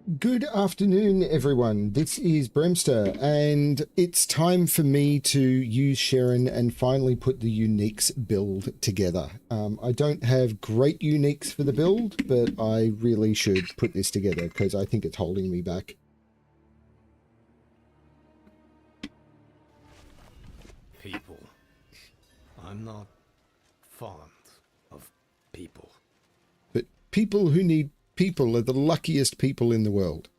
Good afternoon, everyone. This is Bremster, and it's time for me to use Sharon and finally put the uniques build together. I don't have great uniques for the build, but I really should put this together because I think it's holding me back. People. I'm not fond of people. But people who need people are the luckiest people in the world.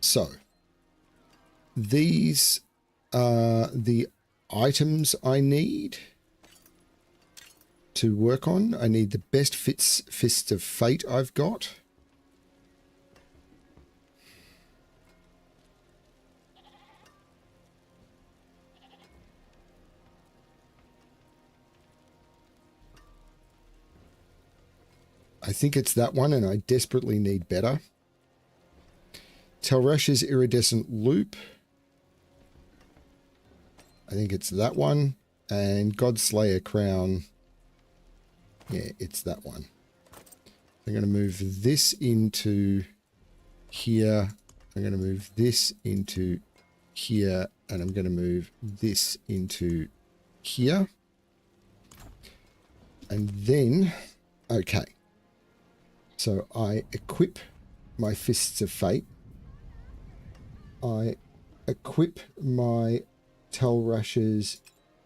So, these are the items I need to work on. I need the best Fists of Fate I've got. I think it's that one, and I desperately need better. Telrash's Iridescent Loop. I think it's that one. And Godslayer Crown. Yeah, it's that one. I'm going to move this into here. I'm going to move this into here. And I'm going to move this into here. And then, okay. So I equip my Fists of Fate. I equip my Telrash's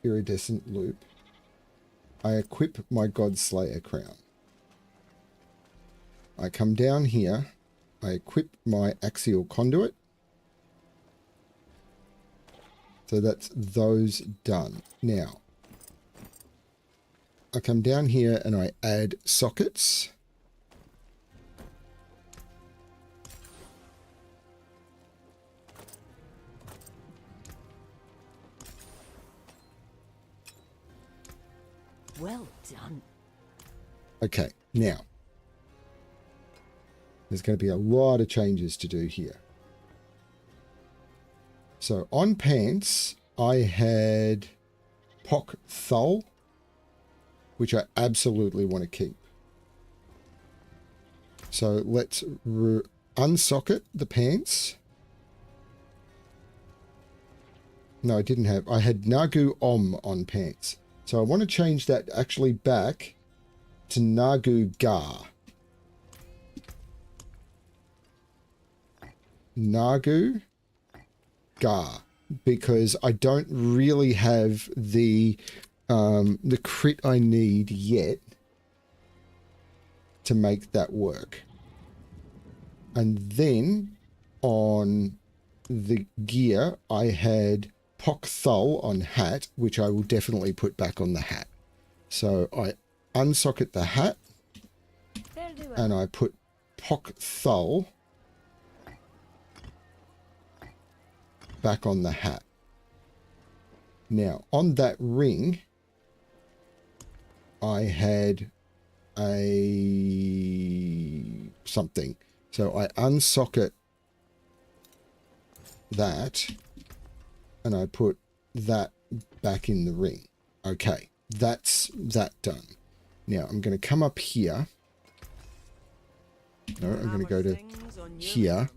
Iridescent Loop. I equip my Godslayer Crown. I come down here. I equip my Axial Conduit. So that's those done. Now, I come down here and I add sockets. Well done. Okay, now, there's going to be a lot of changes to do here. So on pants, I had Pock Thul, which I absolutely want to keep. So let's unsocket the pants. No, I didn't have. I had Nagu Om on pants. So I want to change that actually back to Nagu Gar. Nagu Gar. Because I don't really have the crit I need yet to make that work. And then on the gear, I had Pock Thul on hat, which I will definitely put back on the hat. So I unsocket the hat and I put Pock Thul back on the hat. Now on that ring, I had a something. So I unsocket that and I put that back in the ring. Okay, that's that done. Now I'm going to come up here. No, I'm going to go to here.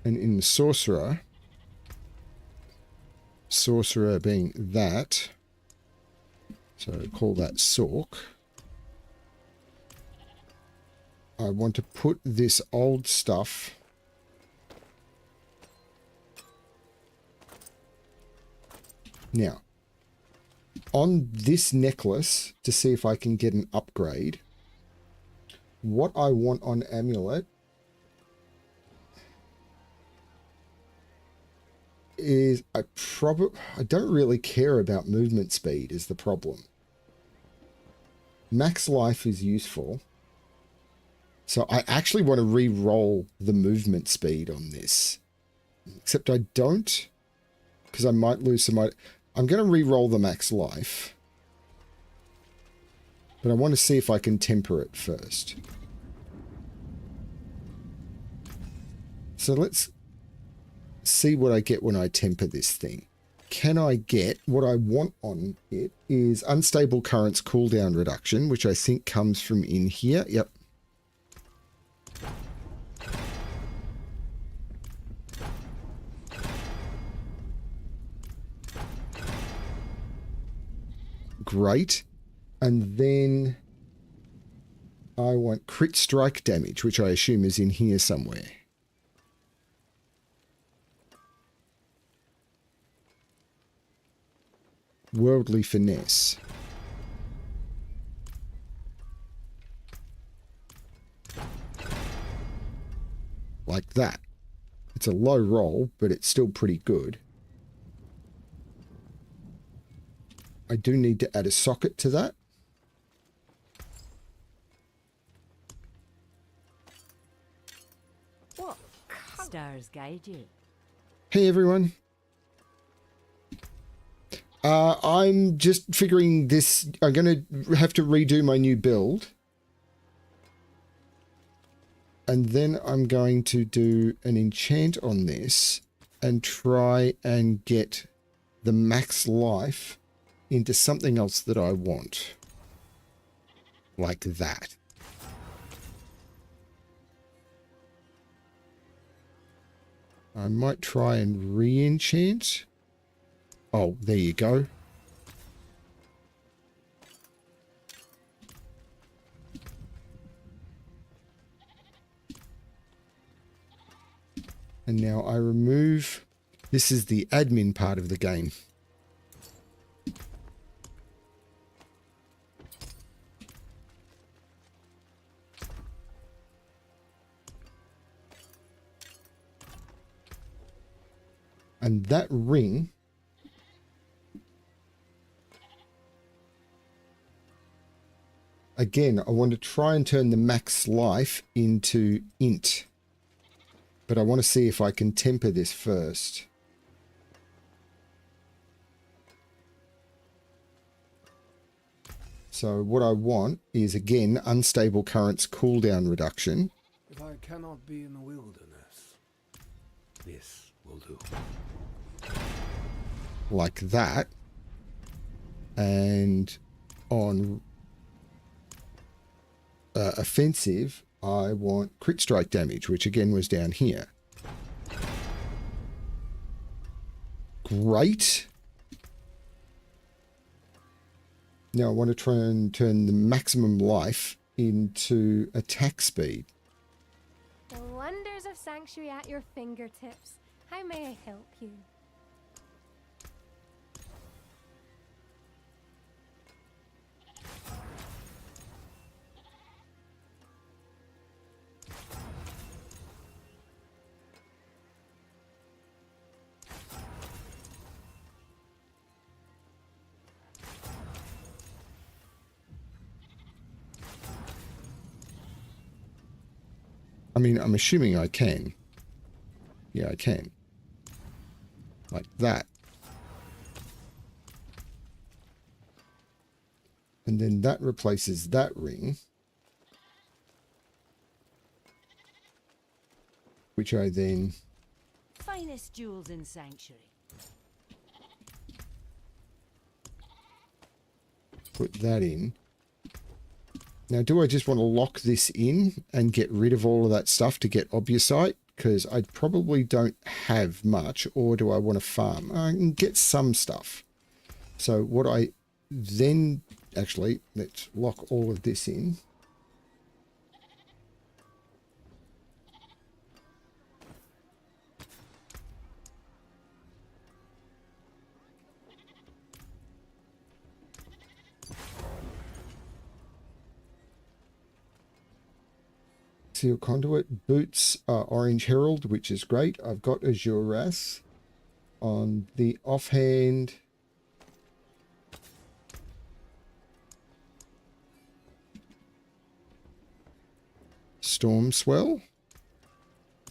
And in the Sorcerer being that, so call that Sork, I want to put this old stuff now on this necklace to see if I can get an upgrade. What I want on Amulet is I don't really care about movement speed is the problem. Max life is useful. So I actually want to re-roll the movement speed on this. Except I don't, because I might lose some. I'm going to re-roll the max life. But I want to see if I can temper it first. So let's see what I get when I temper this thing. Can I get what I want on it is unstable currents cooldown reduction, which I think comes from in here. Yep. Great. And then I want crit strike damage, which I assume is in here somewhere. Worldly finesse. Like that. It's a low roll, but it's still pretty good. I do need to add a socket to that. What stars guide you? Hey everyone. I'm just figuring this. I'm going to have to redo my new build. And then I'm going to do an enchant on this and try and get the max life into something else that I want. Like that. I might try and re-enchant. Oh, there you go. And now I remove... This is the admin part of the game. And that ring... Again, I want to try and turn the max life into int. But I want to see if I can temper this first. So what I want is, again, unstable currents cooldown reduction. If I cannot be in the wilderness, this will do. Like that. And on offensive, I want crit strike damage, which again was down here. Great. Now I want to try and turn the maximum life into attack speed. The wonders of Sanctuary at your fingertips. How may I help you? I mean, I'm assuming I can. Yeah, I can. Like that. And then that replaces that ring. Which I then... Finest jewels in Sanctuary. put that in. Now, do I just want to lock this in and get rid of all of that stuff to get Obusite? Because I probably don't have much. Or do I want to farm? I can get some stuff. So what I then... Actually, let's lock all of this in. Seal Conduit, Boots, Orange Herald, which is great. I've got Azuras. On the offhand, Storm Swell,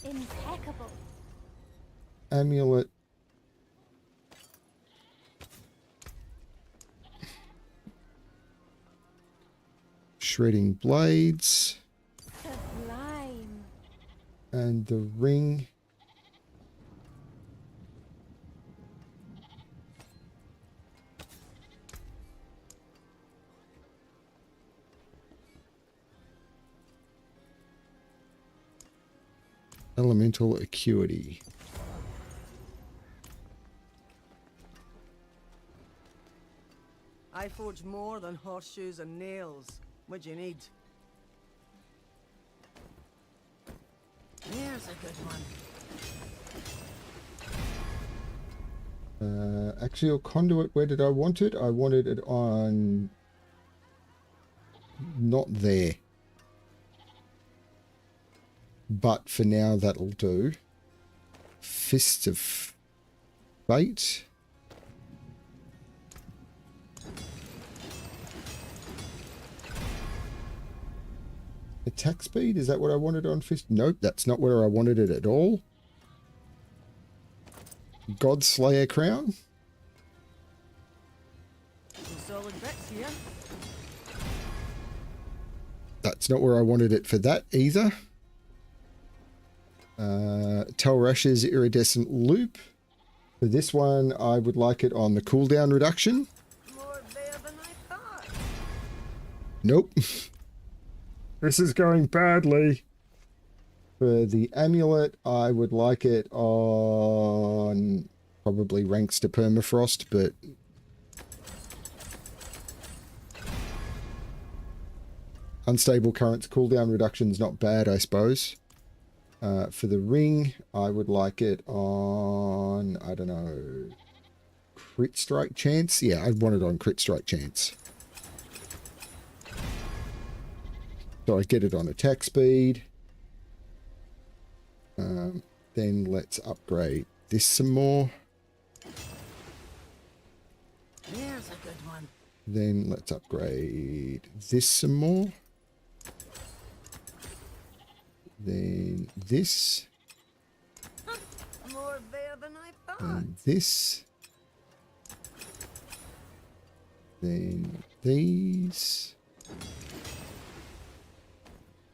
Impeccable. Amulet, Shredding Blades, Sublime. and the ring Elemental acuity. I forge more than horseshoes and nails. What do you need? There's a good one. Axial conduit, where did I want it? I wanted it on... not there. But for now, that'll do. Fists of Fate. Attack speed, is that what I wanted on fist? Nope, that's not where I wanted it at all. Godslayer crown. Some solid bits here. That's not where I wanted it for that either. Telrash's iridescent loop. For this one, I would like it on the cooldown reduction. More there than I thought. Nope. This is going badly. For the amulet, I would like it on probably ranks to permafrost, but unstable currents cooldown reduction's not bad, I suppose. For the ring, I would like it on, I don't know, crit strike chance? Yeah, I'd want it on crit strike chance. So I get it on attack speed. Then let's upgrade this some more. There's a good one. Then let's upgrade this some more. Then this. More there than I thought. And this. Then these.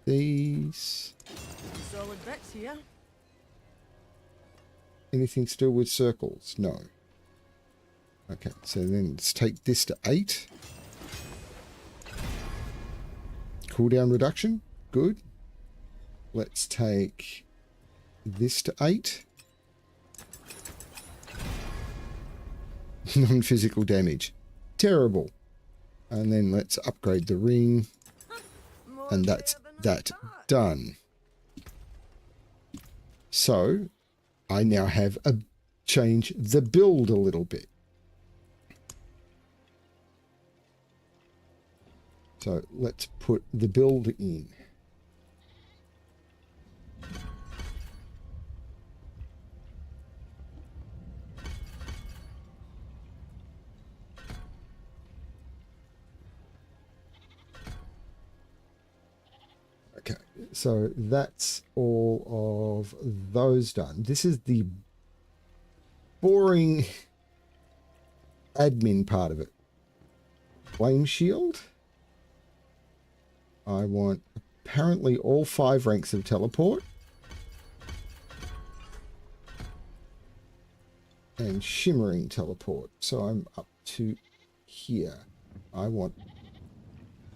These. Some solid bits here. Anything still with circles? No. Okay, so then let's take this to 8. Cooldown reduction. Good. Let's take this to 8. Non-physical damage. Terrible. And then let's upgrade the ring. More And that's there than I that thought. done. So I now have a change the build a little bit. So let's put the build in. Okay, so that's all of those done. This is the boring admin part of it. Flame shield. I want apparently all 5 ranks of teleport. And shimmering teleport. So I'm up to here. I want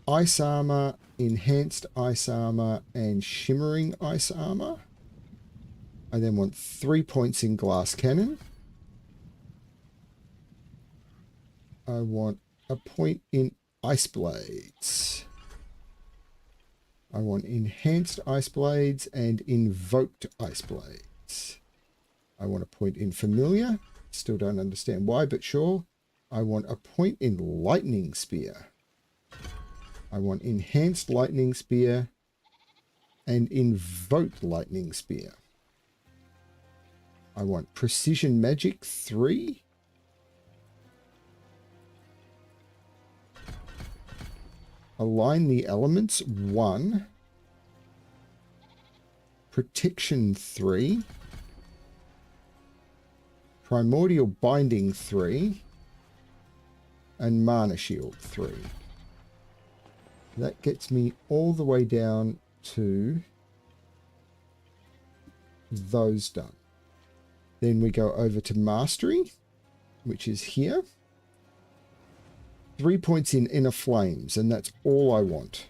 ice armor, enhanced ice armor, and shimmering ice armor. I then want 3 points in glass cannon. I want a point in ice blades. I want enhanced ice blades and invoked ice blades. I want a point in familiar. Still don't understand why, but sure. I want a point in lightning spear. I want enhanced lightning spear and invoked lightning spear. I want precision magic 3. Align the elements 1. Protection 3. Primordial binding 3. And mana shield 3. That gets me all the way down to those done. Then we go over to mastery, which is here. 3 points in inner flames, and that's all I want.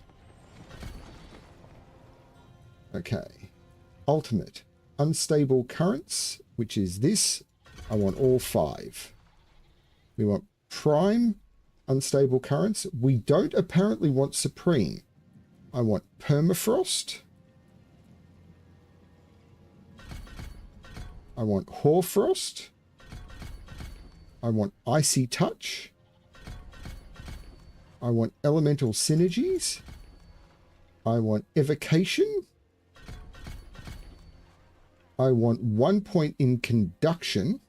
Okay. Ultimate. unstable currents, which is this. I want all 5. We want prime unstable currents. We don't apparently want supreme. I want permafrost. I want hoarfrost. I want icy touch. I want elemental synergies. I want evocation. I want 1 point in conduction.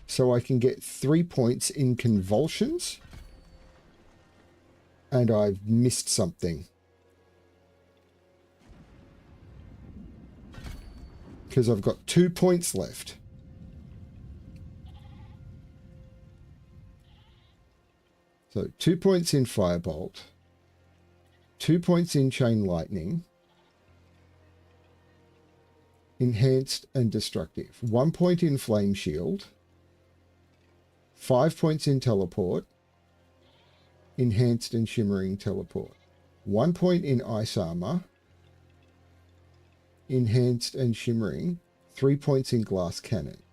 So I can get 3 points in convulsions. And I've missed something. Because I've got 2 points left. So 2 points in Firebolt. 2 points in Chain Lightning. Enhanced and Destructive. 1 point in Flame Shield. 5 points in Teleport. Enhanced and Shimmering Teleport. 1 point in Ice Armor. Enhanced and Shimmering. 3 points in Glass Cannon.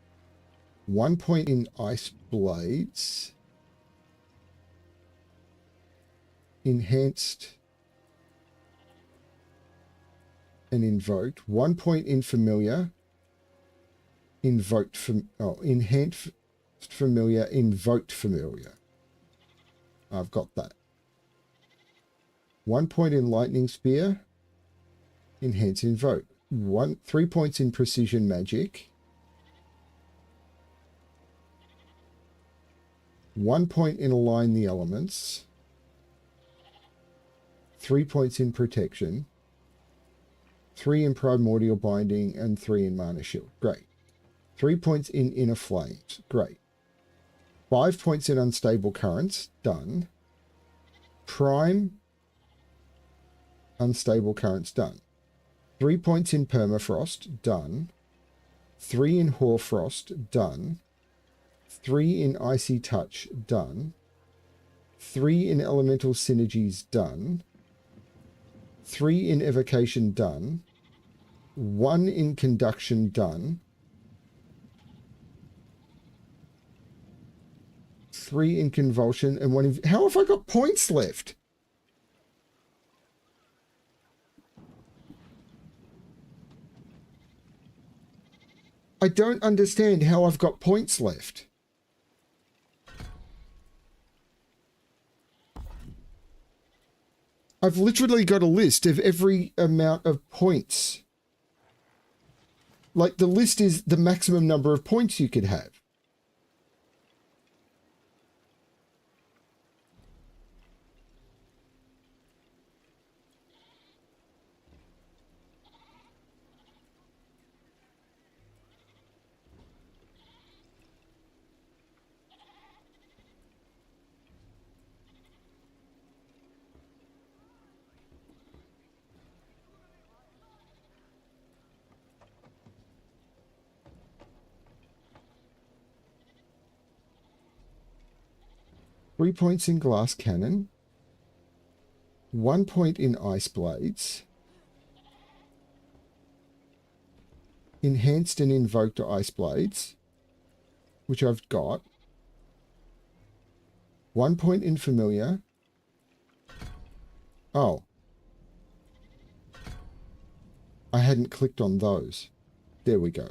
1 point in Ice Blades. Enhanced and Invoked. 1 point in Familiar. Invoked from Enhanced Familiar. Invoked Familiar. I've got that. 1 point in Lightning Spear. Enhance Invoke. 3 points in Precision Magic. 1 point in Align the Elements. 3 points in Protection. 3 in Primordial Binding and 3 in Mana Shield. Great. 3 points in Inner Flames. Great. 5 points in Unstable Currents. Done. Prime Unstable Currents. Done. 3 points in Permafrost. Done. 3 in Hoarfrost. Done. 3 in Icy Touch. Done. 3 in Elemental Synergies. Done. 3 in Evocation. Done. 1 in Conduction. Done. 3 in Convulsion and 1 in... How have I got points left? I don't understand how I've got points left. I've literally got a list of every amount of points. Like, the list is the maximum number of points you could have. Three points in Glass Cannon. 1 point in Ice Blades. Enhanced and Invoked Ice Blades, which I've got. 1 point in Familiar. Oh. I hadn't clicked on those. There we go.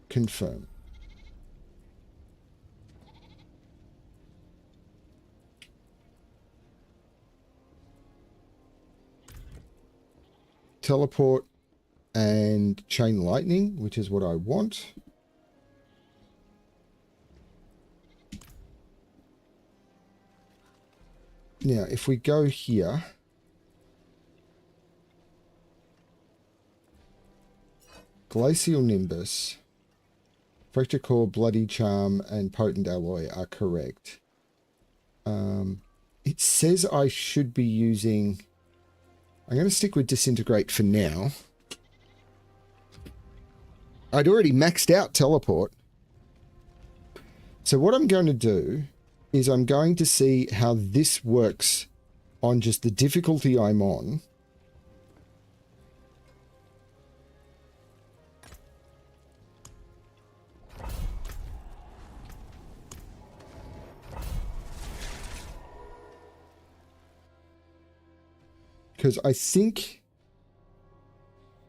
Confirm. Teleport and Chain Lightning, which is what I want. Now, if we go here, Glacial Nimbus, Fracture Core, Bloody Charm, and Potent Alloy are correct. It says I should be using... I'm going to stick with Disintegrate for now. I'd already maxed out Teleport. So what I'm going to do is I'm going to see how this works on just the difficulty I'm on because I think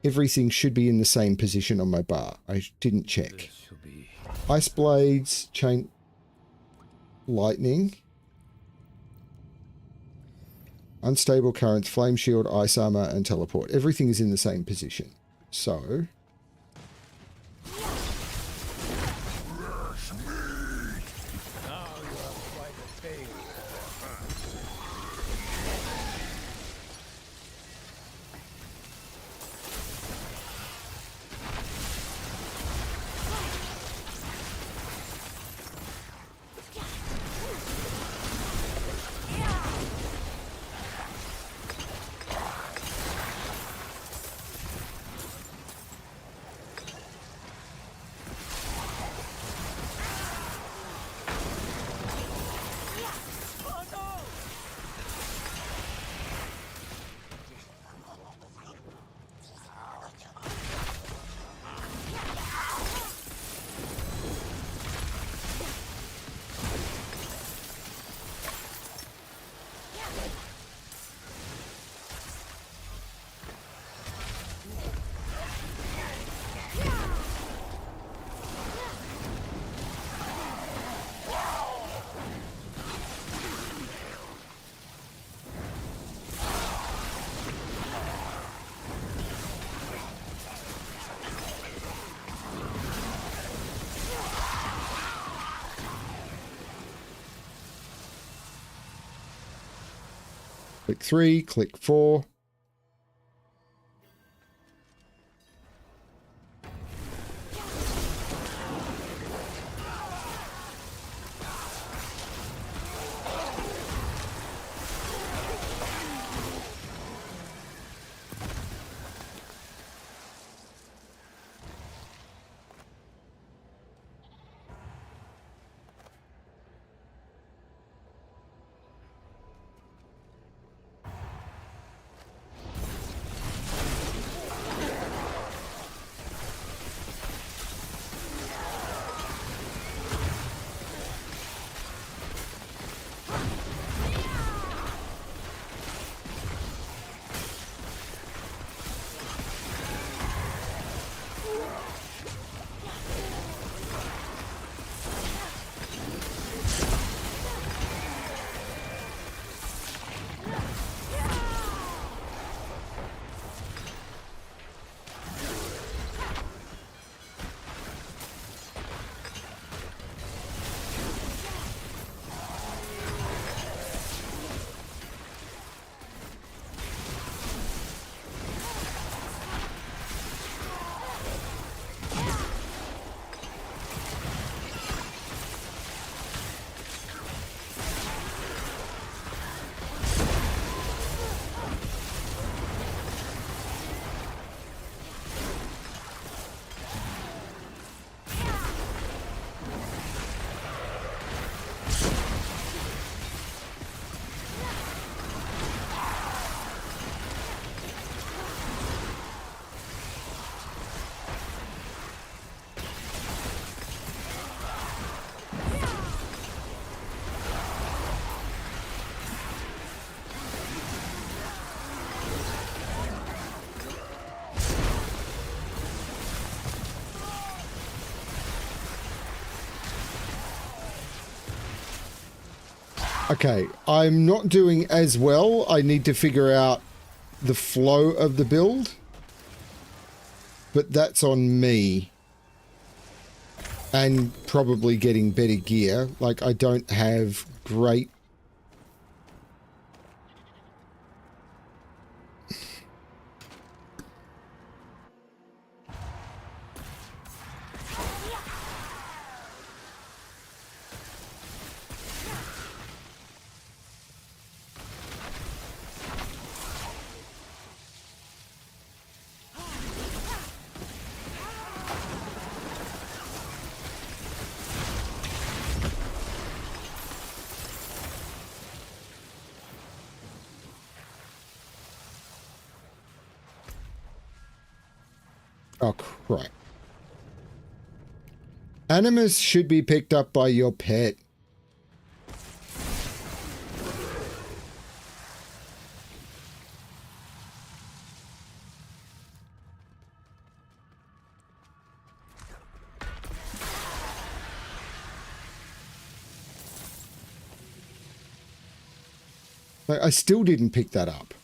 everything should be in the same position on my bar. I didn't check. This should be Ice blades, chain, lightning, unstable currents, flame shield, ice armor, and teleport. Everything is in the same position. So click 3, click 4. Okay, I'm not doing as well. I need to figure out the flow of the build. But that's on me. And probably getting better gear. Like, I don't have great... Oh, crap. Animus should be picked up by your pet. Like, I still didn't pick that up.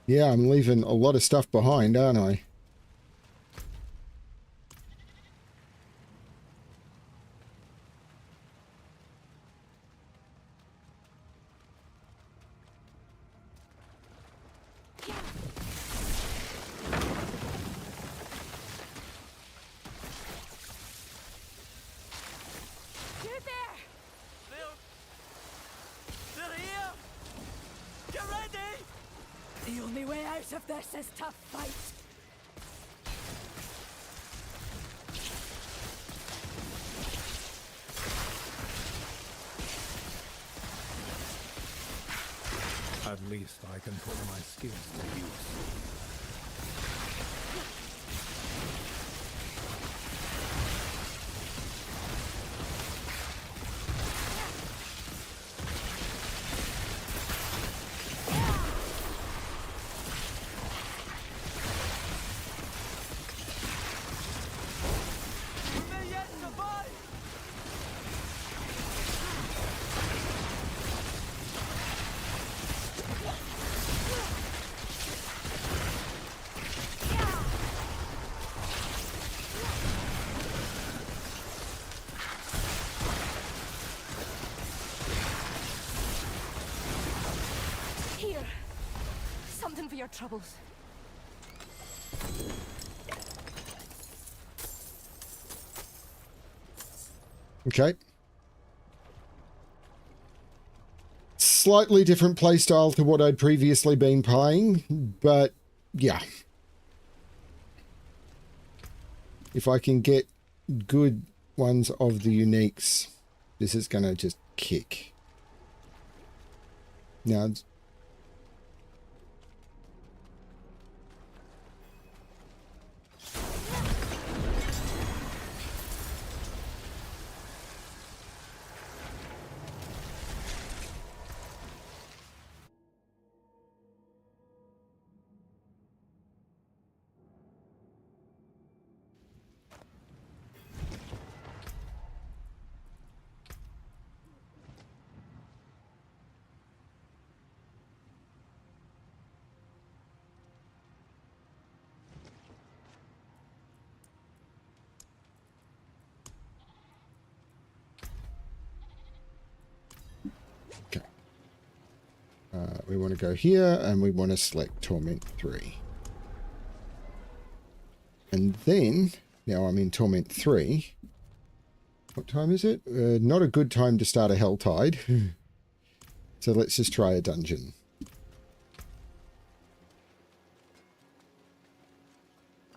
Yeah, I'm leaving a lot of stuff behind, aren't I? You're there! They're here! Get ready! The only way out of this is to fight. At least I can put my skills to use. You may yet survive! Here! Something for your troubles. Okay. Slightly different playstyle to what I'd previously been playing, but yeah. If I can get good ones of the uniques, this is going to just kick. Now, we want to go here and we want to select Torment 3. And then, now I'm in Torment 3. What time is it? Not a good time to start a Helltide. So let's just try a dungeon.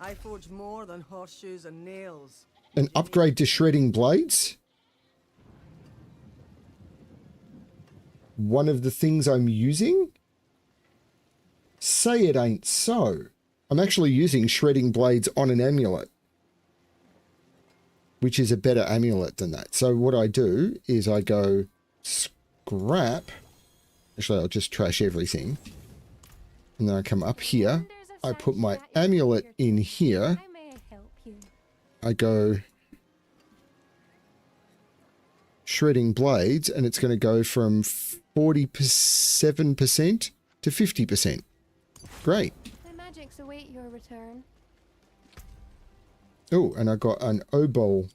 I forge more than horseshoes and nails. An upgrade to shredding blades. One of the things I'm using? Say it ain't so. I'm actually using shredding blades on an amulet, which is a better amulet than that. So what I do is I go scrap. Actually, I'll just trash everything. And then I come up The here. wonders of I put my sanctuary at your amulet in fingertips. here. How may I help you? I go shredding blades, and it's going to go from 47% to 50%. Great. My magics await your return. Oh, and I got an obol.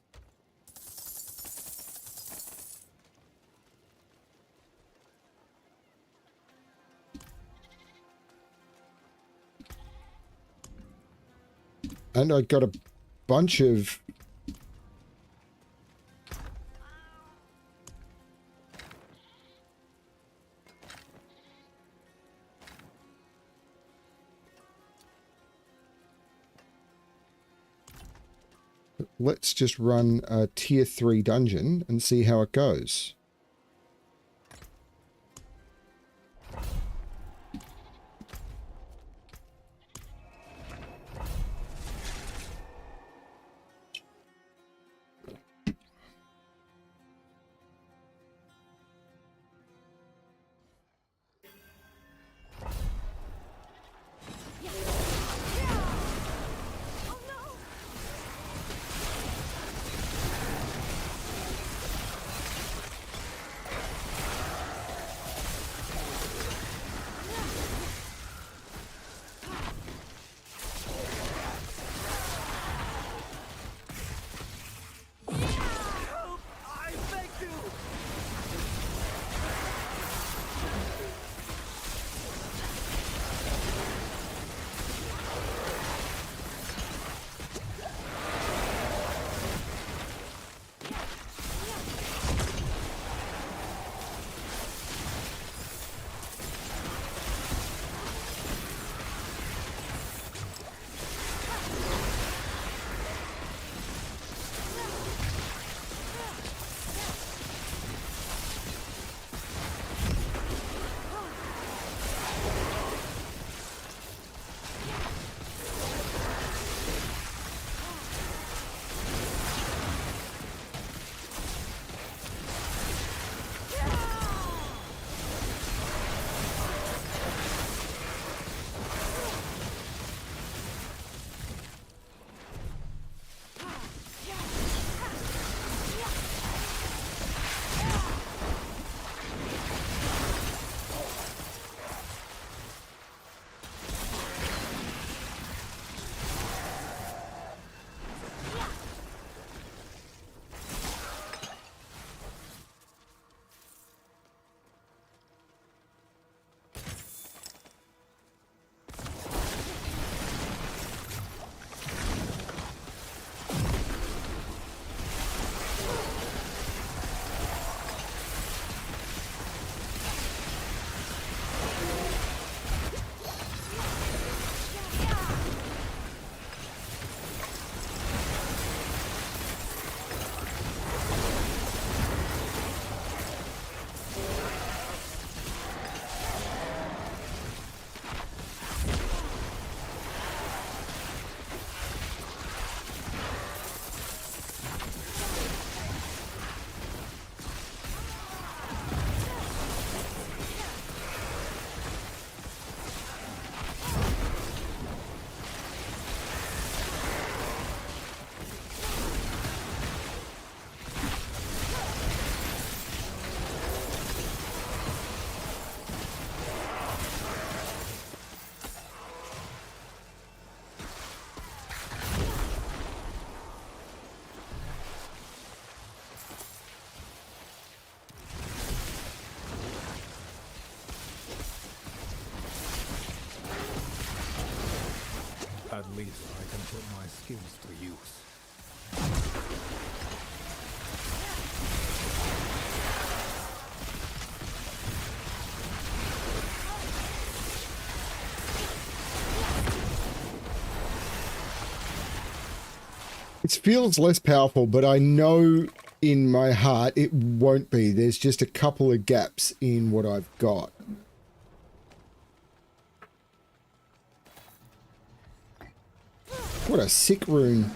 And I got a bunch of... Let's just run a tier 3 dungeon and see how it goes. I beg you! At least I can put my skills to use. It feels less powerful, but I know in my heart it won't be. There's just a couple of gaps in what I've got. What a sick rune.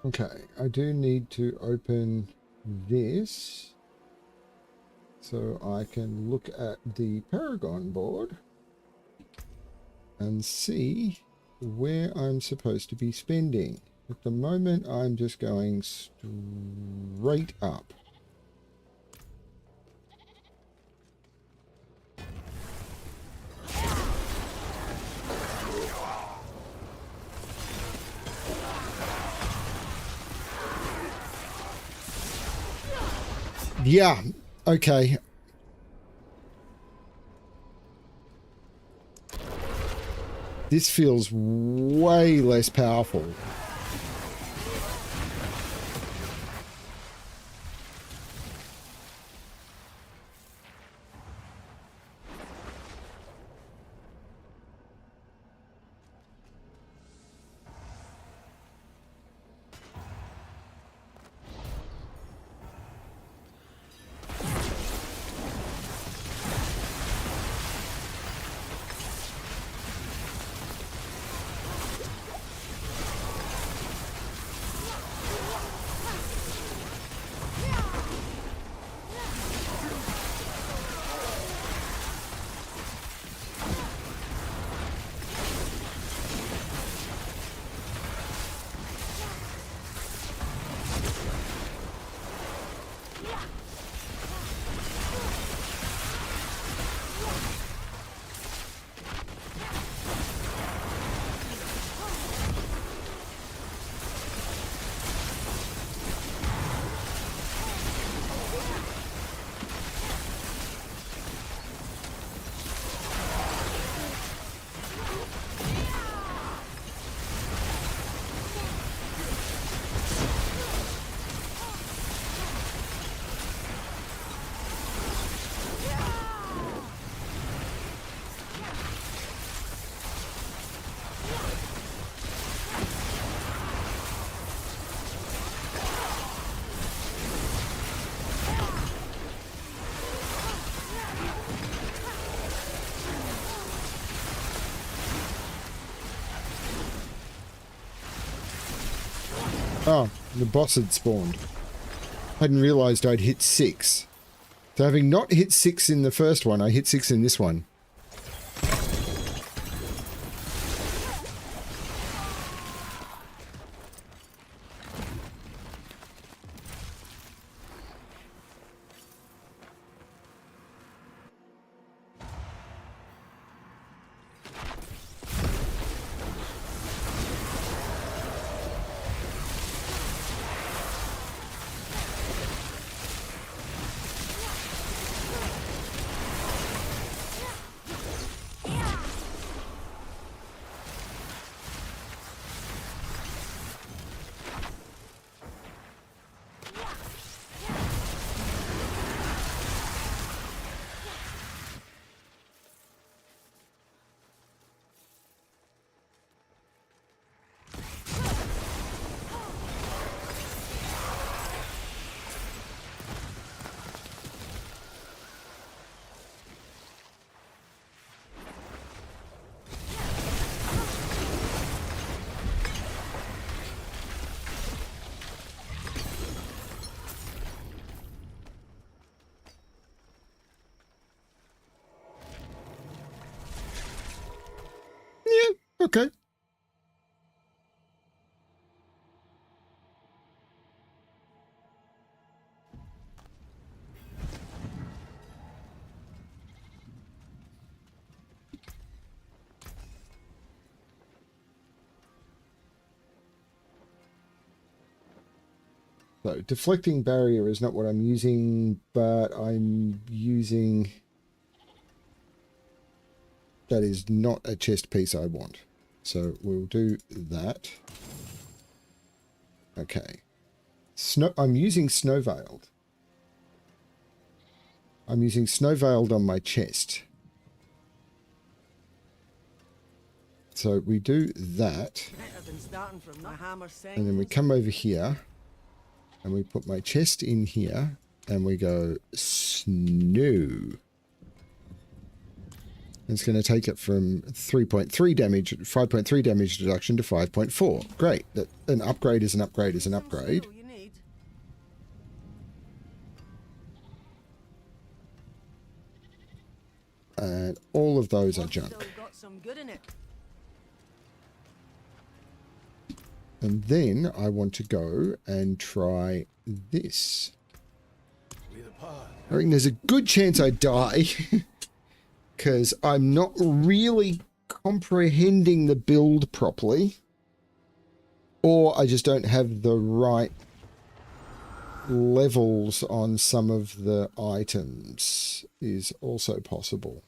Okay, I do need to open this so I can look at the Paragon board and see where I'm supposed to be spending. At the moment, I'm just going straight up. Yeah, okay. This feels way less powerful. Oh, the boss had spawned. Hadn't realized I'd hit 6. So having not hit 6 in the first one, I hit 6 in this one. Yeah, okay. So deflecting barrier is not what I'm using, but I'm using... That is not a chest piece I want. So we'll do that. Okay. I'm using Snow Veiled. I'm using Snow Veiled on my chest. So we do that. Better than starting from the hammer And then we come over here. And we put my chest in here. And we go snow. It's going to take it from 3.3 damage, 5.3 damage reduction to 5.4. Great. An upgrade is an upgrade is an Some upgrade. steel you need. And all of those are What's junk. still got some good in it. And then I want to go and try this. With a pod. I reckon there's a good chance I die because I'm not really comprehending the build properly, or I just don't have the right levels on some of the items is also possible.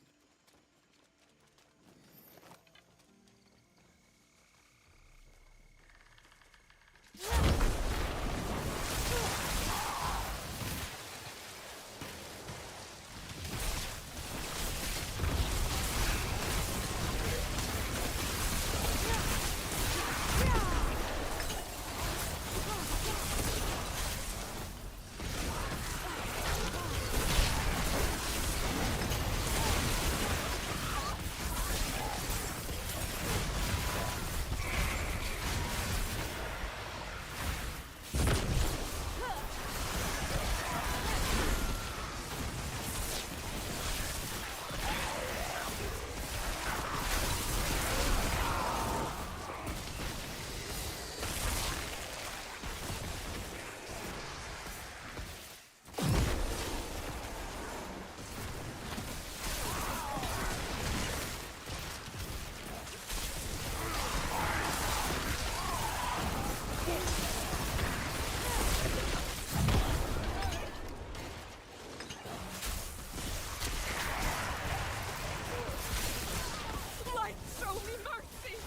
Light, show me mercy!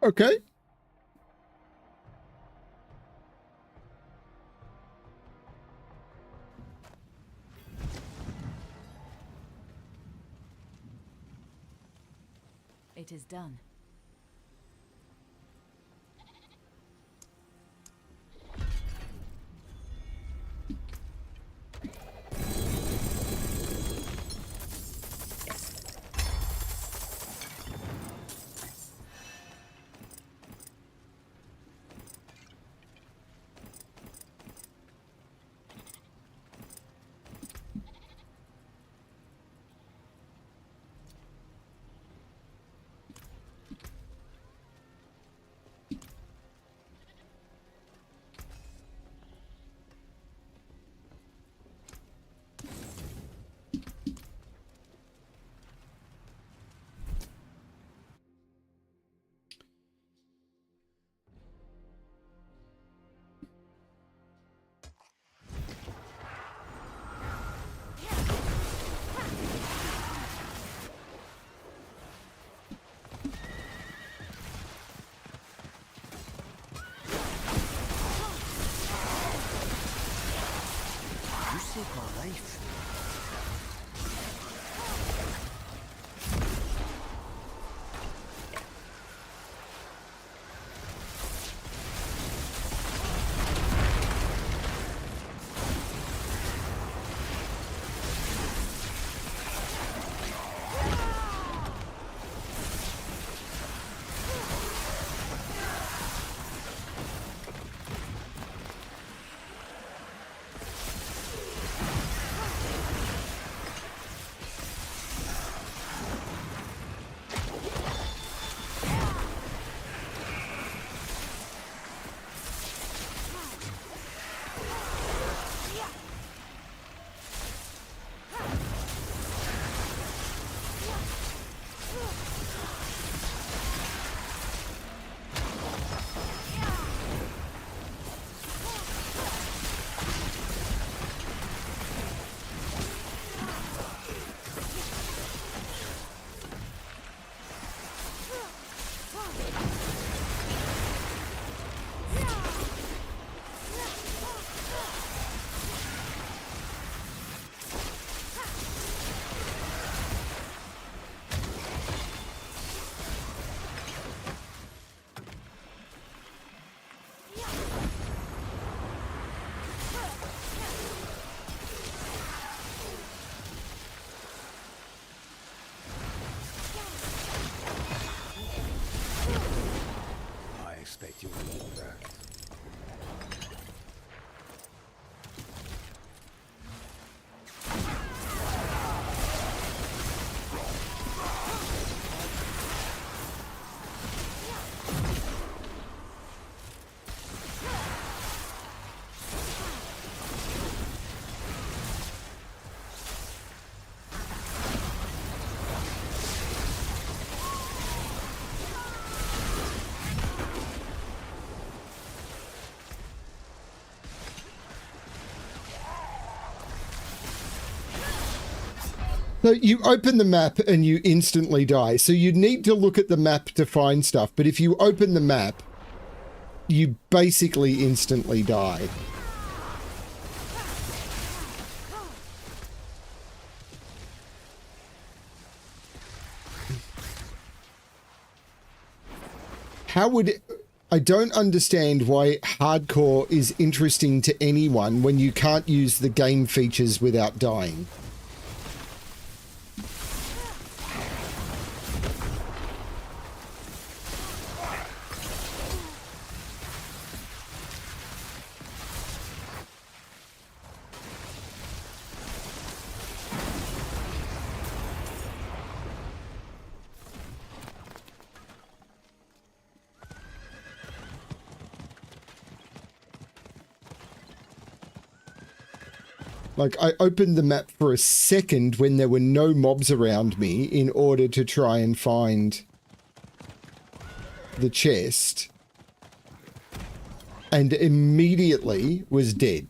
Okay. It is done. So you open the map and you instantly die. So you need to look at the map to find stuff. But if you open the map, you basically instantly die. How would it... I don't understand why hardcore is interesting to anyone when you can't use the game features without dying. Like, I opened the map for a second when there were no mobs around me in order to try and find the chest. And immediately was dead.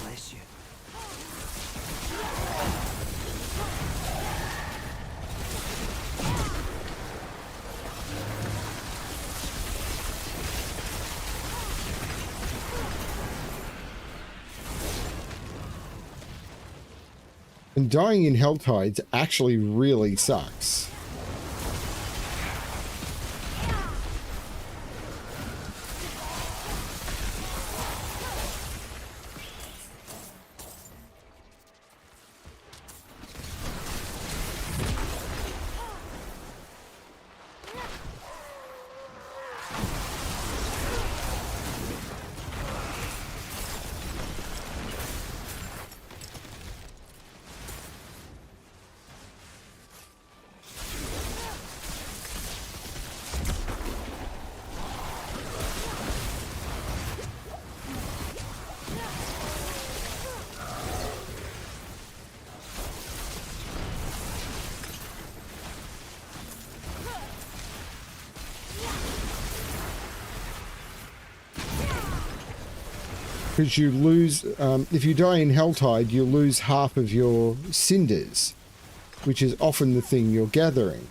Bless you. And dying in Helltides actually really sucks. Because you lose, if you die in Helltide, you lose half of your cinders, which is often the thing you're gathering.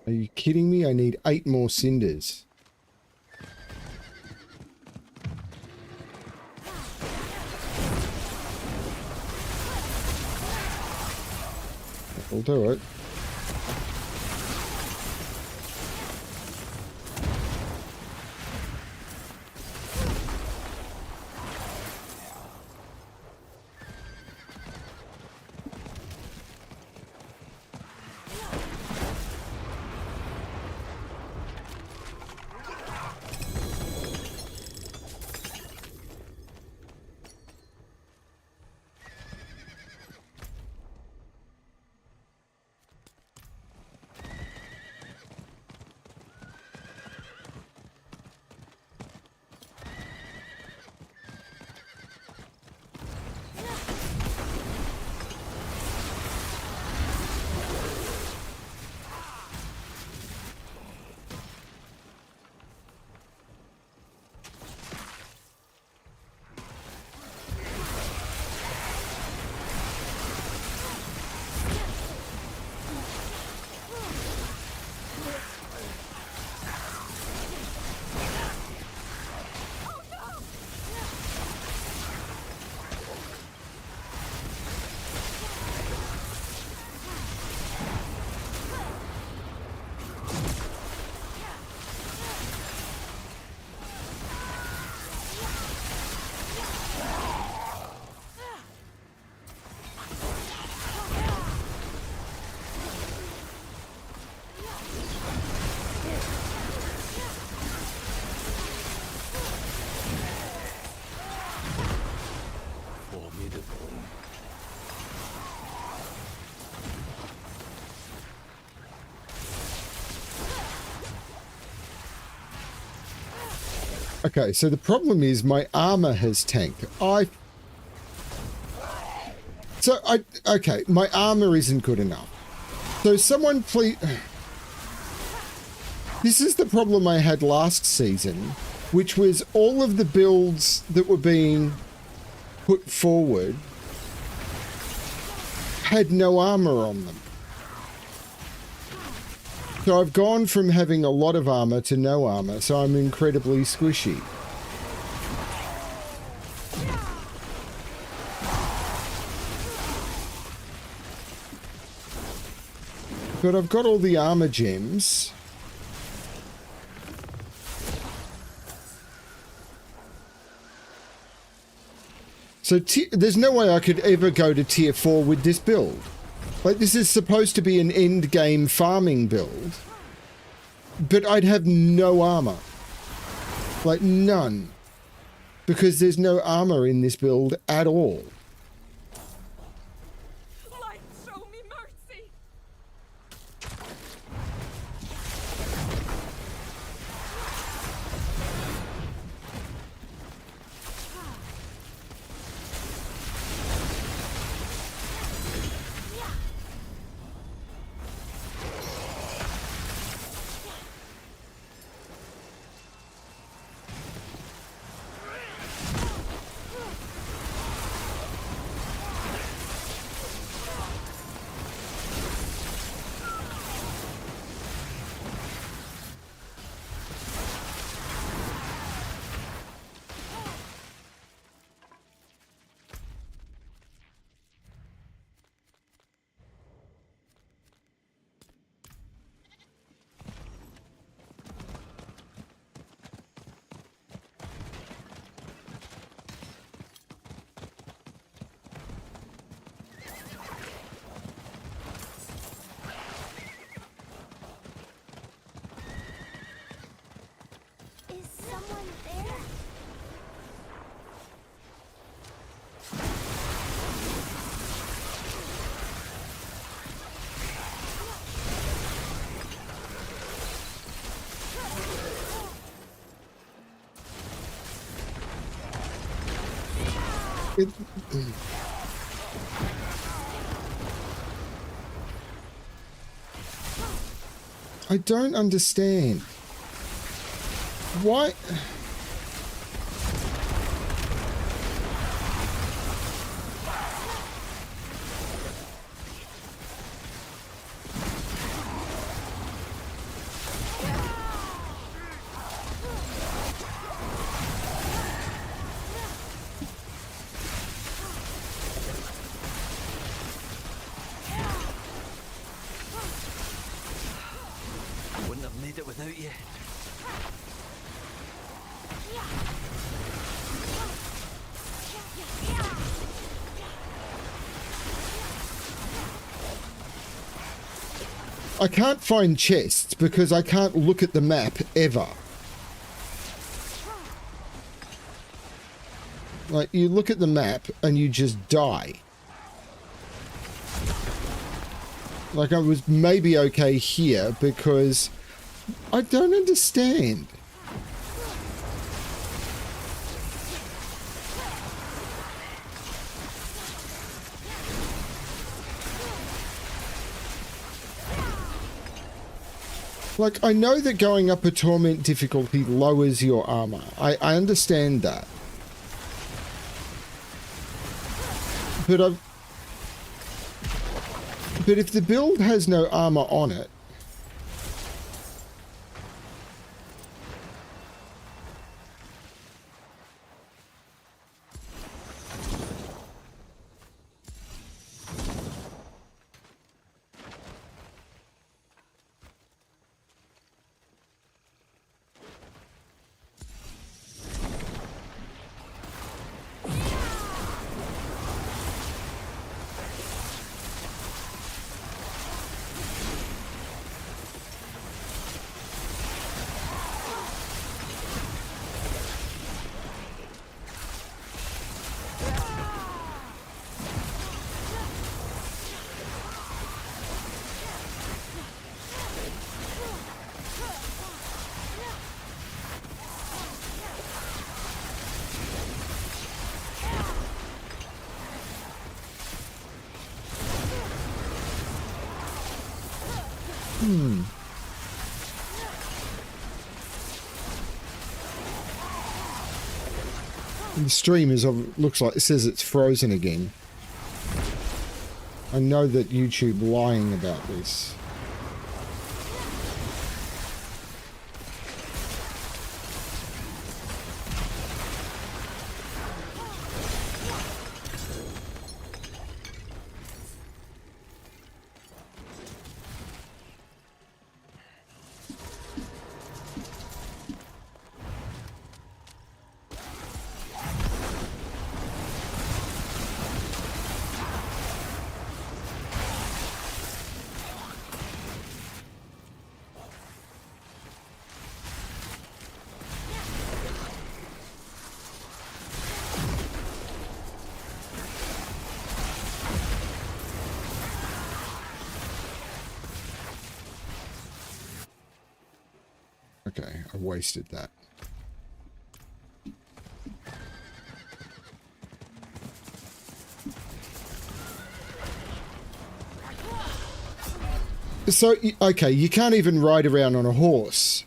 Are you kidding me? I need 8 more cinders. That'll do it. Okay, so the problem is my armor has tanked. Okay, my armor isn't good enough. So someone please... This is the problem I had last season, which was all of the builds that were being put forward had no armor on them. So I've gone from having a lot of armor to no armor, so I'm incredibly squishy. But I've got all the armor gems. So there's no way I could ever go to tier 4 with this build. Like, this is supposed to be an end game farming build. But I'd have no armor. Like, none. Because there's no armor in this build at all. Light, show me mercy! Is someone there? I don't understand. Why? it without you. I can't find chests because I can't look at the map ever. Like, you look at the map and you just die. Like, I was maybe okay here because I don't understand. Like, I know that going up a torment difficulty lowers your armor. I understand that. But if the build has no armor on it, the stream is looks like it says it's frozen again. I know that YouTube lying about this. Okay, I wasted that. So, okay, you can't even ride around on a horse.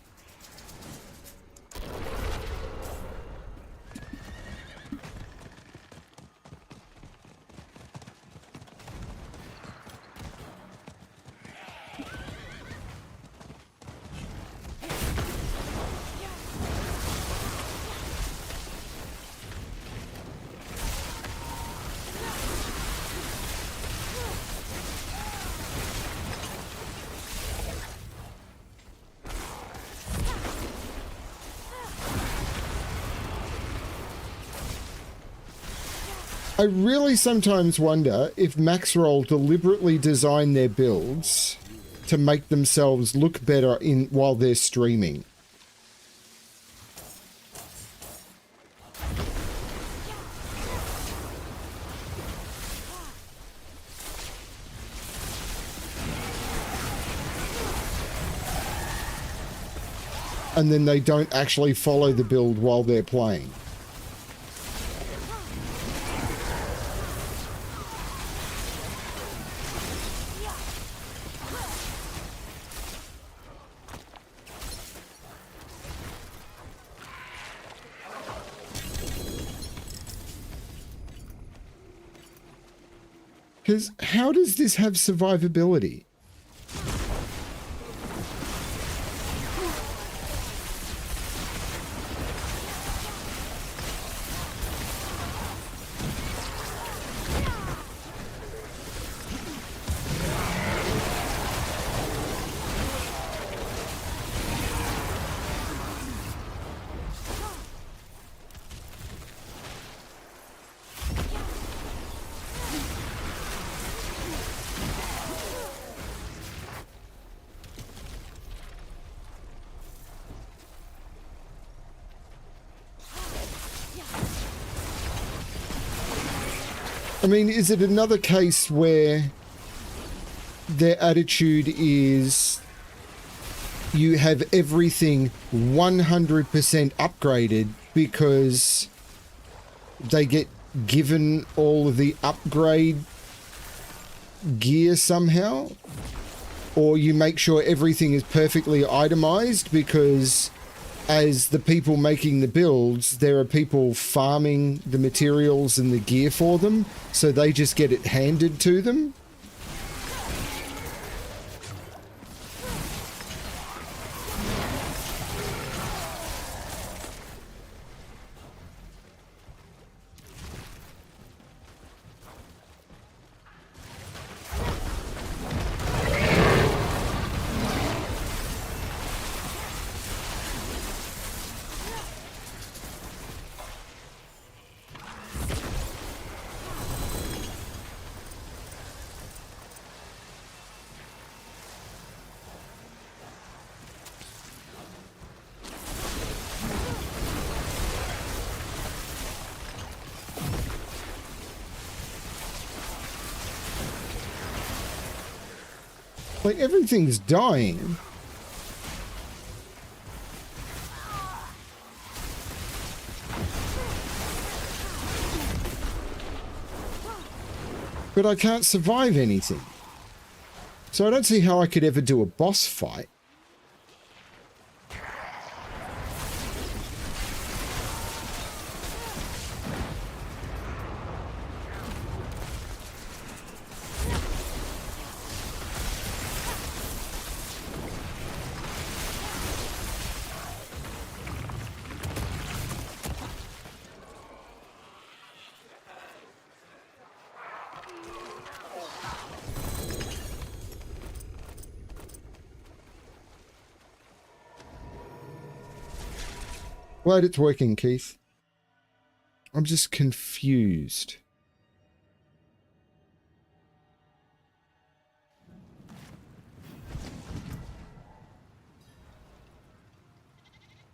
I really sometimes wonder if Maxroll deliberately designed their builds to make themselves look better while they're streaming. And then they don't actually follow the build while they're playing. Because how does this have survivability? I mean, is it another case where their attitude is you have everything 100% upgraded because they get given all of the upgrade gear somehow? Or you make sure everything is perfectly itemized because as the people making the builds, there are people farming the materials and the gear for them, so they just get it handed to them? Like, everything's dying. But I can't survive anything. So I don't see how I could ever do a boss fight. Glad it's working, Keith. I'm just confused.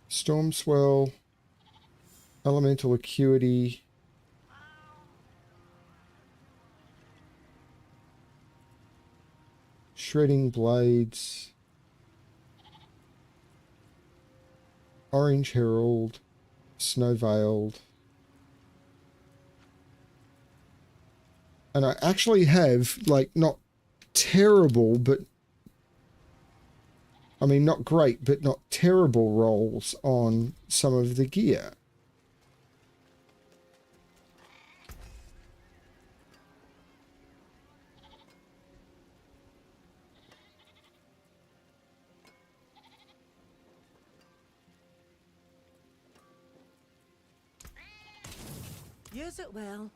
Storm swell, elemental acuity. Shredding blades. Orange Herald, Snow Veiled. And I actually have, like, not terrible, but... I mean, not great, but not terrible rolls on some of the gear. Use it well.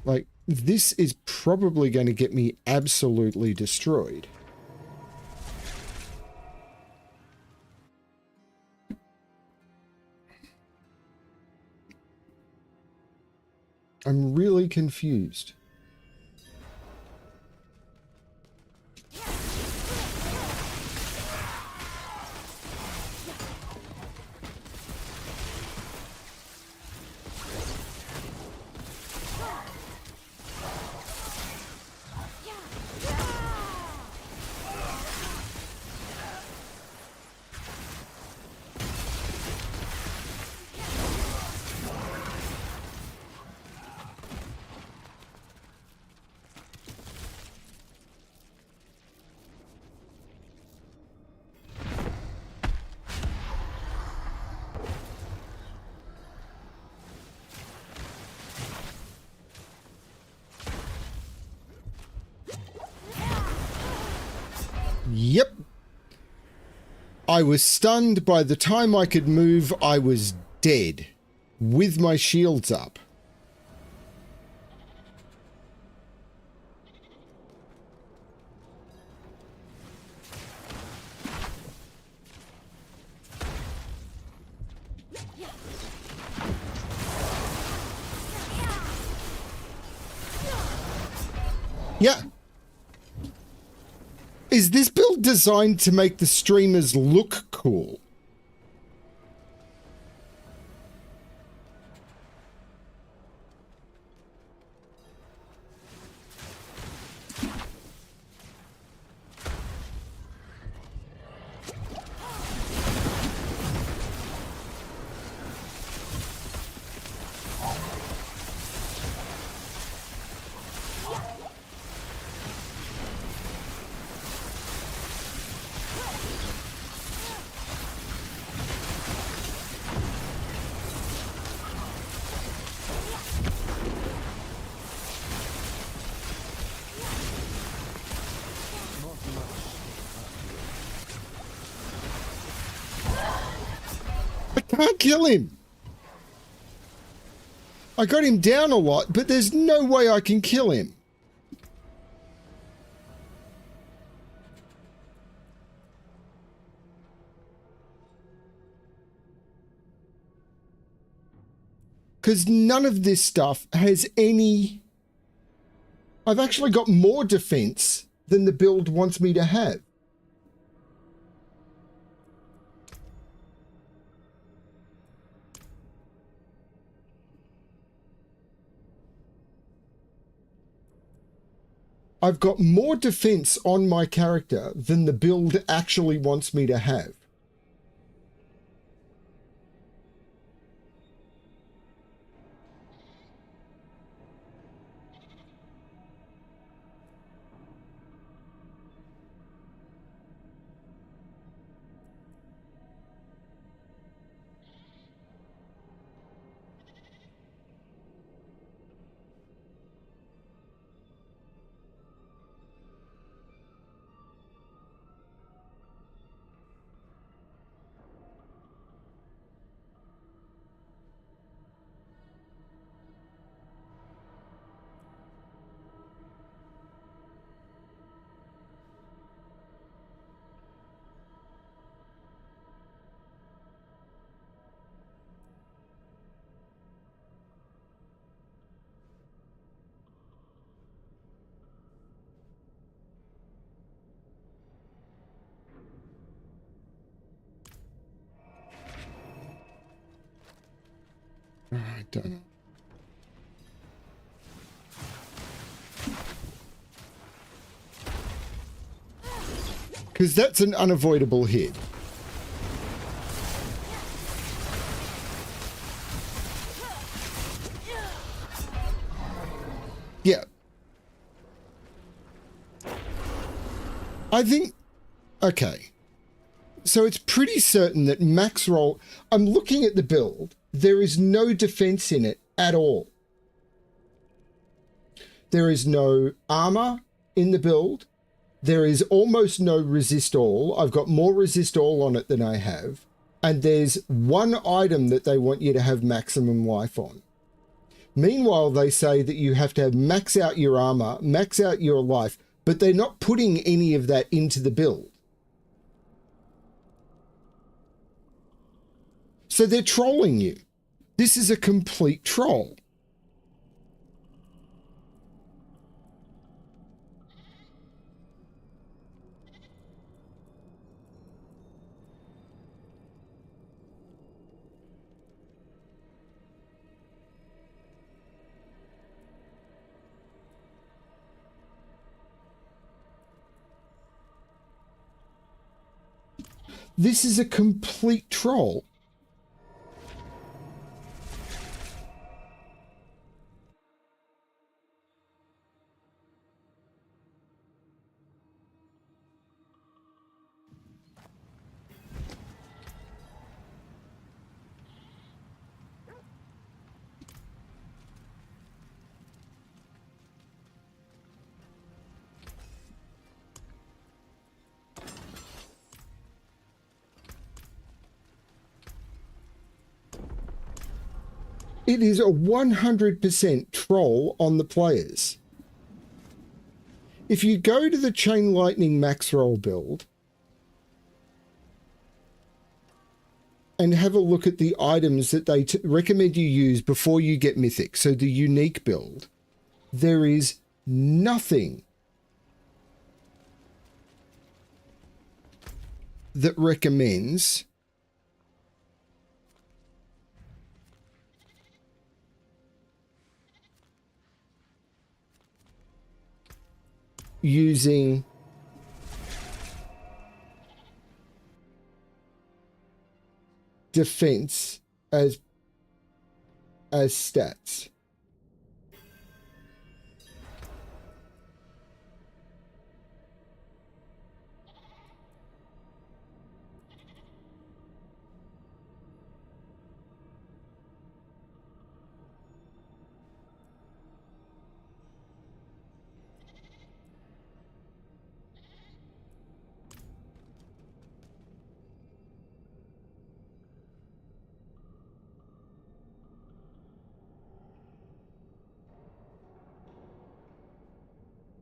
Like, this is probably going to get me absolutely destroyed. I'm really confused. Yep. I was stunned. By the time I could move, I was dead. With my shields up. Yeah. Is this build designed to make the streamers look cool? I can't kill him. I got him down a lot, but there's no way I can kill him. Because none of this stuff has any... I've actually got more defense than the build wants me to have. I've got more defense on my character than the build actually wants me to have. I don't know. Because that's an unavoidable hit. Yeah. I think... Okay. So it's pretty certain that max roll... I'm looking at the build. There is no defense in it at all. There is no armor in the build. There is almost no resist all. I've got more resist all on it than I have. And there's one item that they want you to have maximum life on. Meanwhile, they say that you have to have max out your armor, max out your life, but they're not putting any of that into the build. So they're trolling you. This is a complete troll. This is a complete troll. It is a 100% troll on the players. If you go to the Chain Lightning Max Roll build and have a look at the items that they recommend you use before you get Mythic, so the unique build, there is nothing that recommends using defense as stats.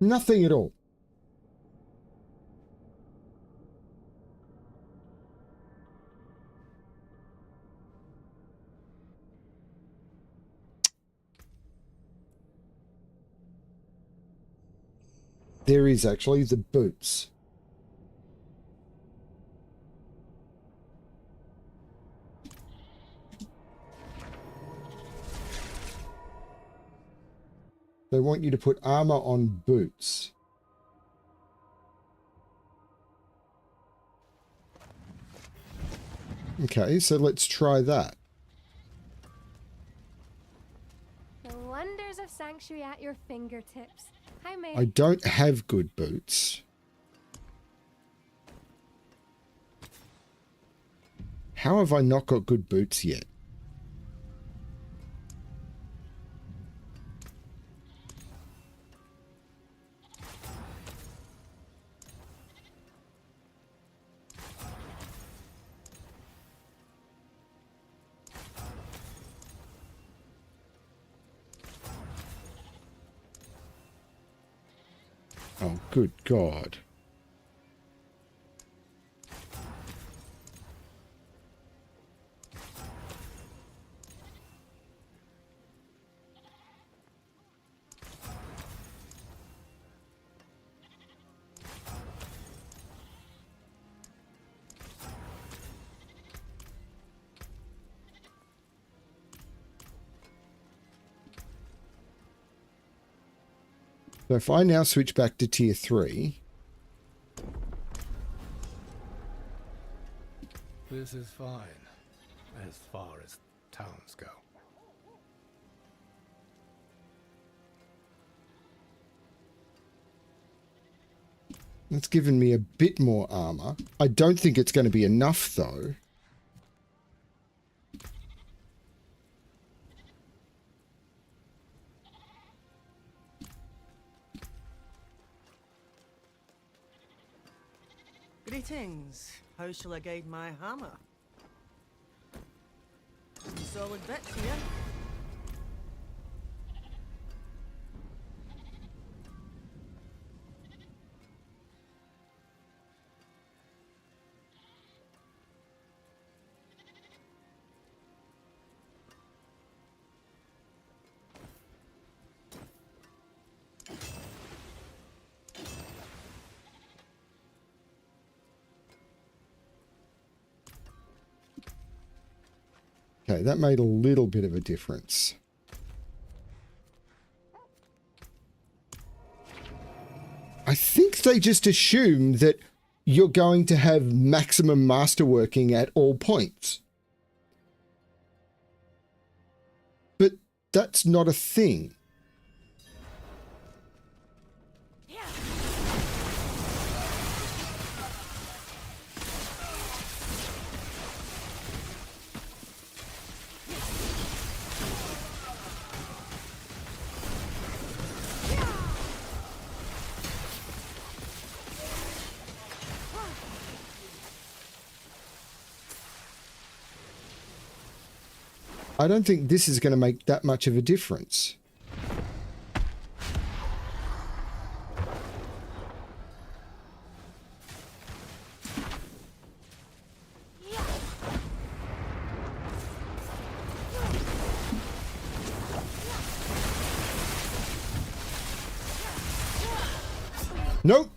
Nothing at all. There is actually the boots. They want you to put armor on boots. Okay, so let's try that. The wonders of Sanctuary at your fingertips. How may I don't have good boots. How have I not got good boots yet? Oh, good God. So if I now switch back to tier 3... This is fine, as far as towns go. That's given me a bit more armor. I don't think it's going to be enough, though. Greetings. How shall I guide my hammer? Some solid bits here. Okay, that made a little bit of a difference. I think they just assume that you're going to have maximum masterworking at all points. But that's not a thing. I don't think this is going to make that much of a difference. Nope.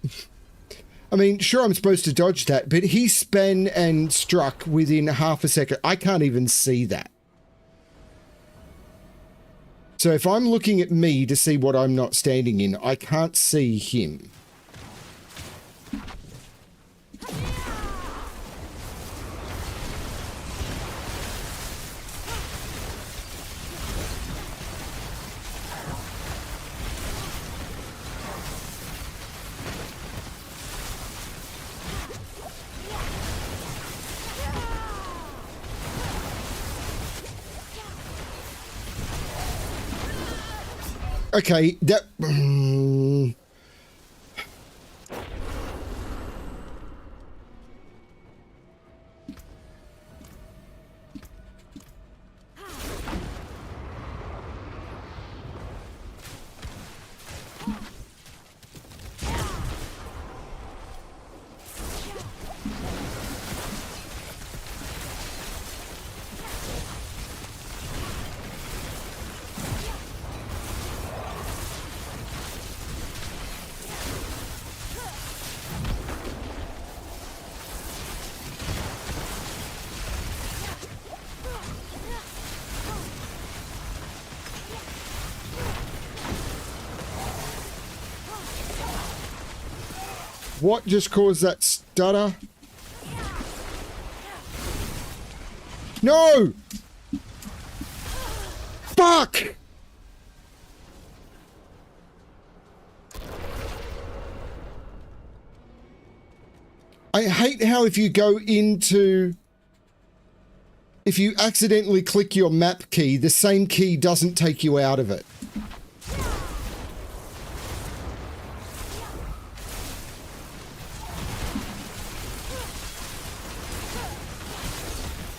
I mean, sure, I'm supposed to dodge that, but he span and struck within half a second. I can't even see that. So if I'm looking at me to see what I'm not standing in, I can't see him. Okay, that... What just caused that stutter? No! Fuck! I hate how if you go into... If you accidentally click your map key, the same key doesn't take you out of it.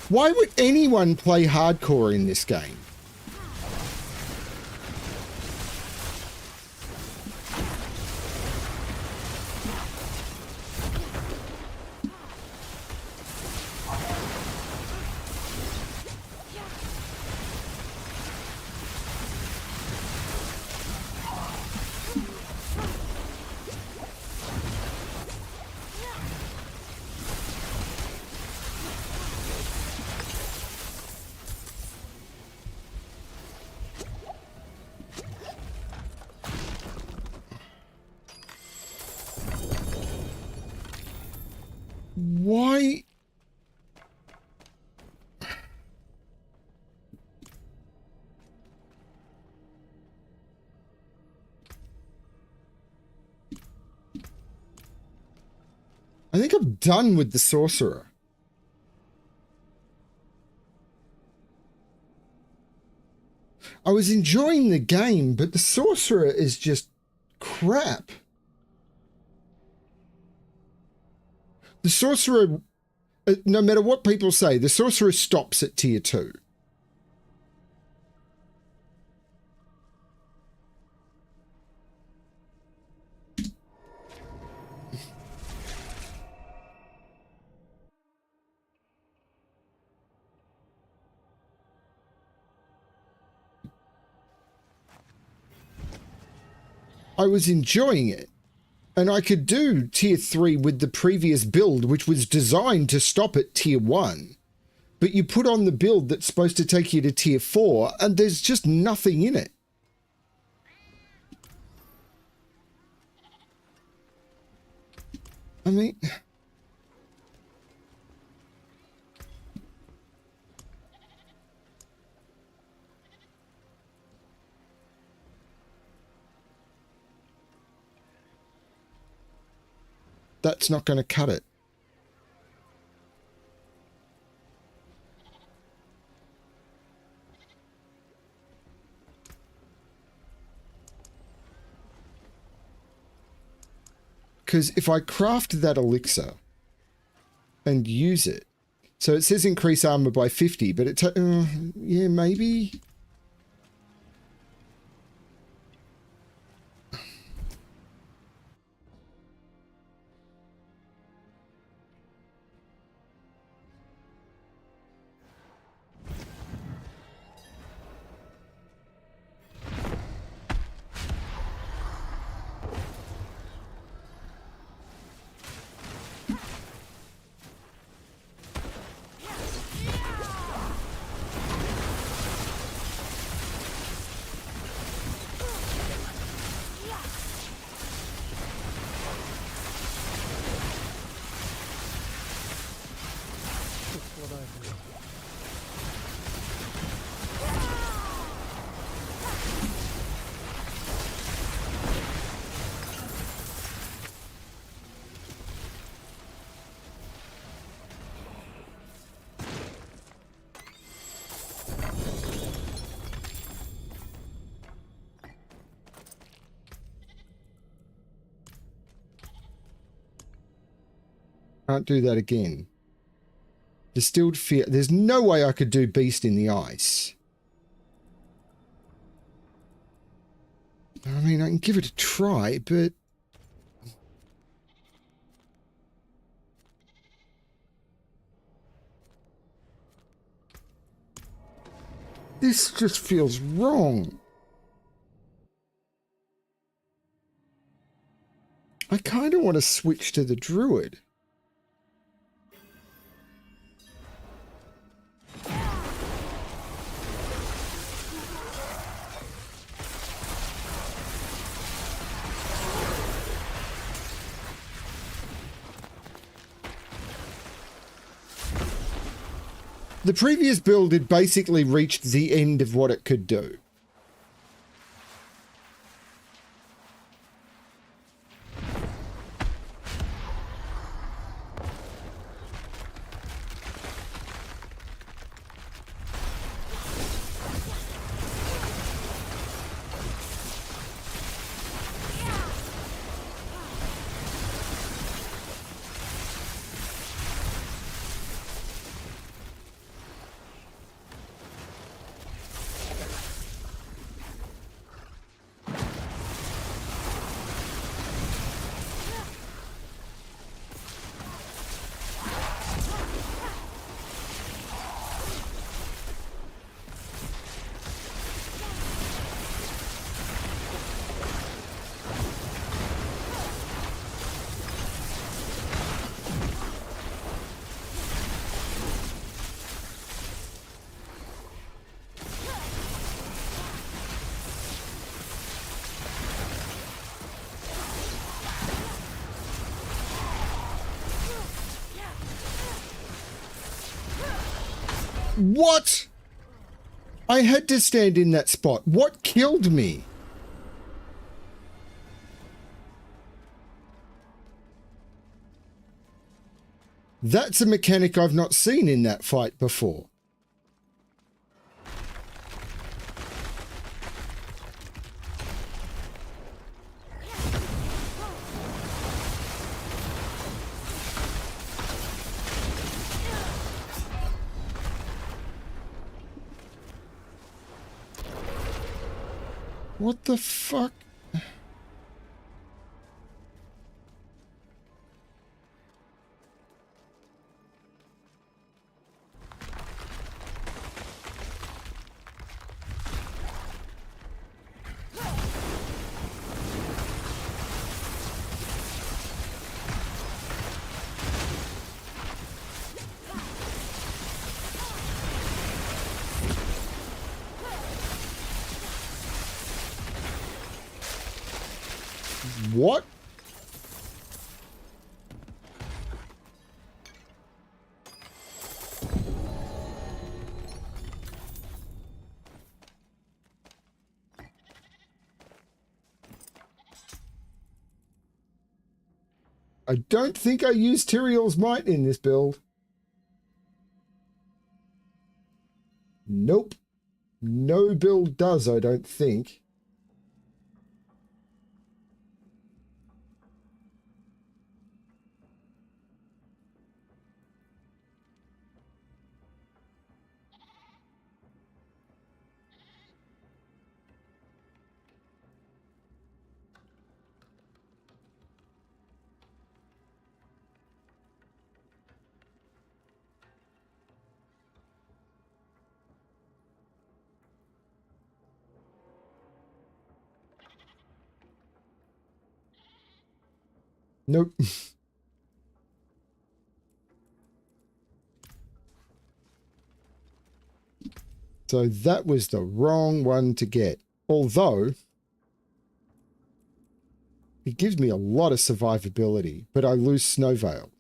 Why would anyone play hardcore in this game? Why? I think I'm done with the Sorcerer. I was enjoying the game, but the Sorcerer is just crap. The Sorcerer, no matter what people say, the Sorcerer stops at tier 2. I was enjoying it. And I could do tier 3 with the previous build, which was designed to stop at tier 1. But you put on the build that's supposed to take you to tier 4, and there's just nothing in it. I mean... That's not going to cut it. Because if I craft that elixir and use it, so it says increase armor by 50, but it, yeah, maybe. Can't do that again. Distilled fear. There's no way I could do beast in the ice. I mean, I can give it a try, but... this just feels wrong. I kind of want to switch to the druid. The previous build had basically reached the end of what it could do. What? I had to stand in that spot. What killed me? That's a mechanic I've not seen in that fight before. What the fuck? What? I don't think I used Tyrael's Might in this build. Nope. No build does, I don't think. Nope. So that was the wrong one to get. Although, it gives me a lot of survivability, but I lose Snow Veil.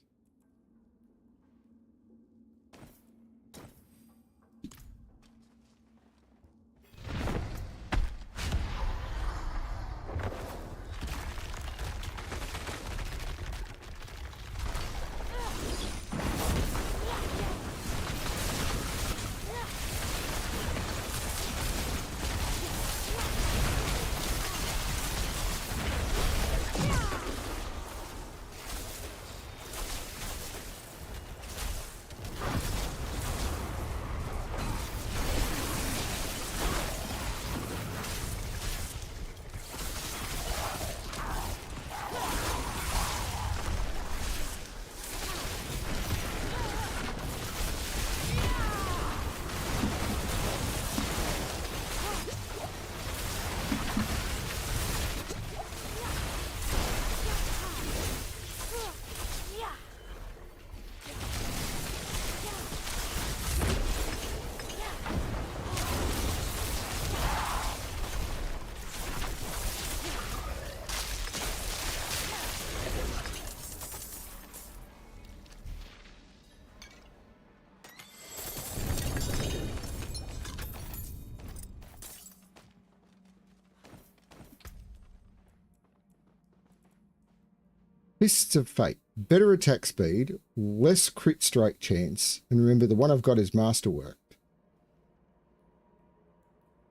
Fists of Fate. Better attack speed, less crit strike chance, and remember the one I've got is Masterwork.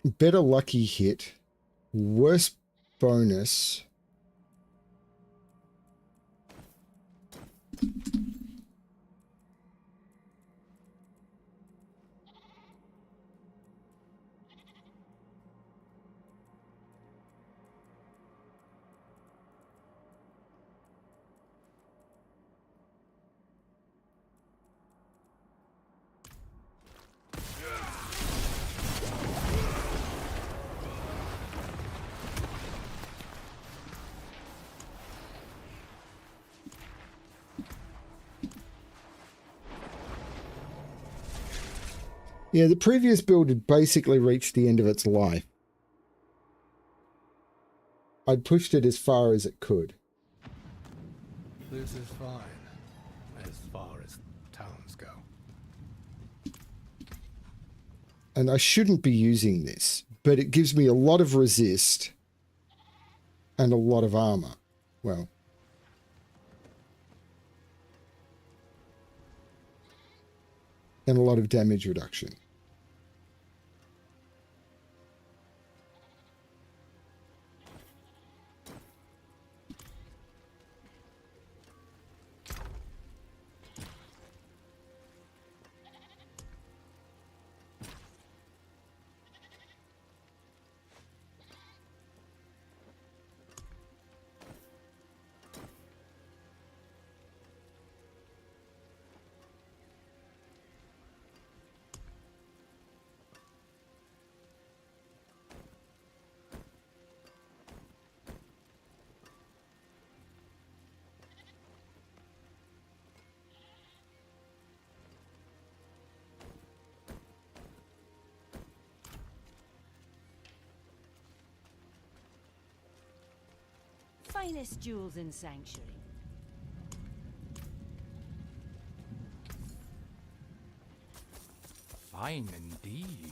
Better lucky hit, worse bonus. Yeah, the previous build had basically reached the end of its life. I'd pushed it as far as it could. This is fine, as far as towns go. And I shouldn't be using this, but it gives me a lot of resist and a lot of armor. Well, and a lot of damage reduction. Finest jewels in Sanctuary. Fine indeed.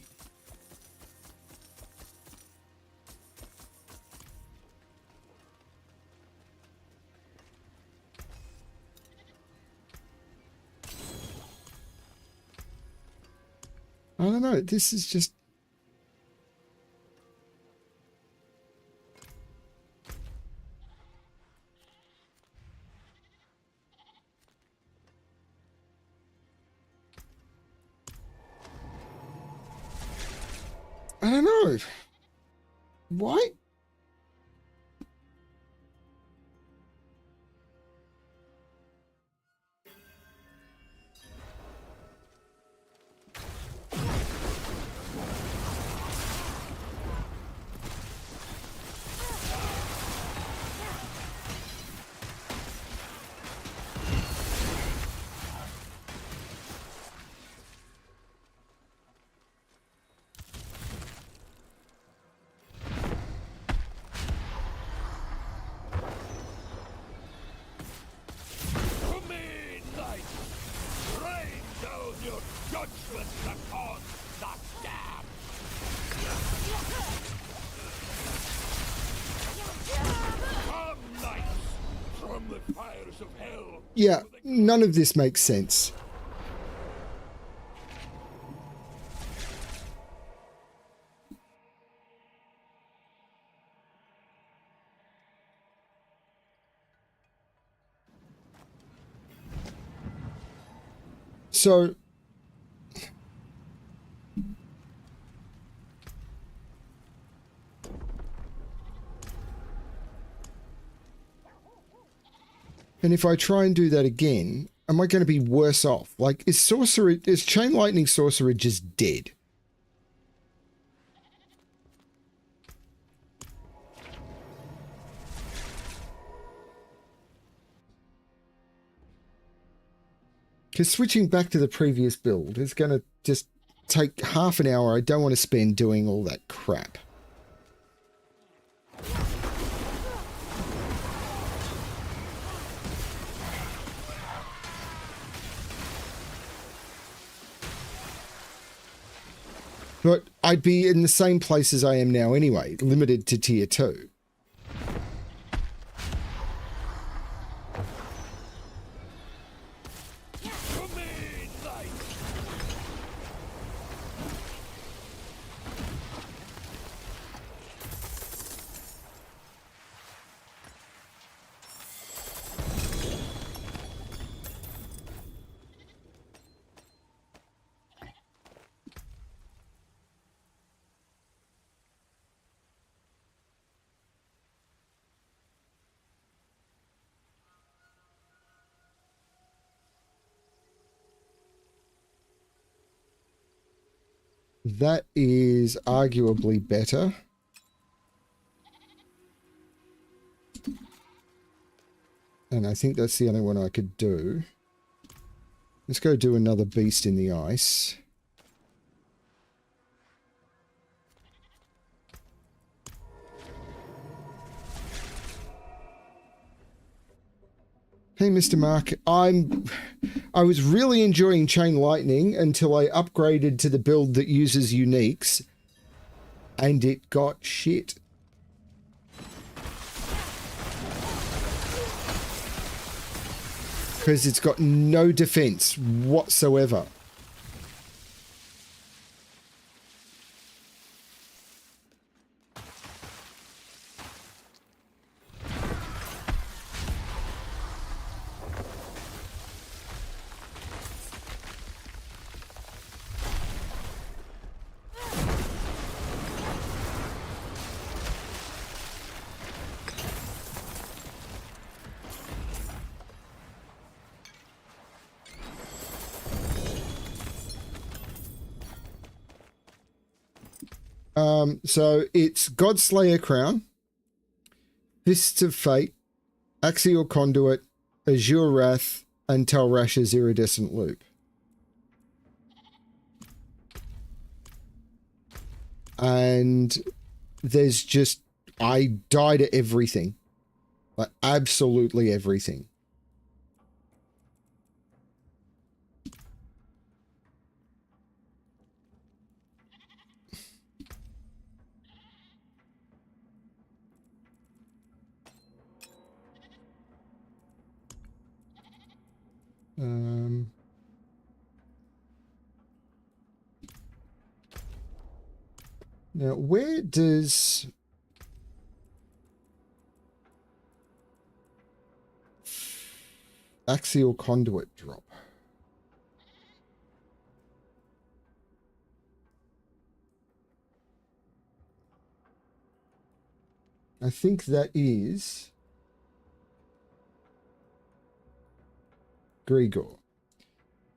I don't know, this is just... I don't know. Why? Yeah, none of this makes sense. So, and if I try and do that again, am I going to be worse off? Like, is Chain Lightning Sorcerer just dead? Because switching back to the previous build is going to just take half an hour I don't want to spend doing all that crap. But I'd be in the same place as I am now anyway, limited to tier 2. That is arguably better. And I think that's the only one I could do. Let's go do another beast in the ice. Hey, Mr. Mark, I was really enjoying Chain Lightning until I upgraded to the build that uses uniques, and it got shit. Because it's got no defense whatsoever. So it's Godslayer Crown, Fists of Fate, Axial Conduit, Azure Wrath, and Talrash's Iridescent Loop. And there's just, I died at everything. Like, absolutely everything. Now, where does Axial Conduit drop? I think that is Grigor.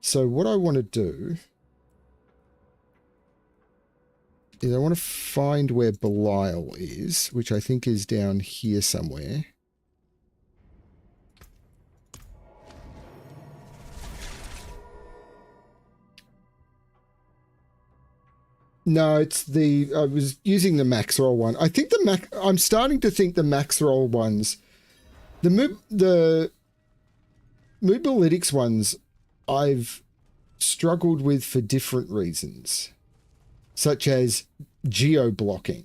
So what I want to do is I want to find where Belial is, which I think is down here somewhere. No, it's the, I was using the max roll one. I think I'm starting to think the max roll ones, the Mobalytics ones, I've struggled with for different reasons, such as geo-blocking.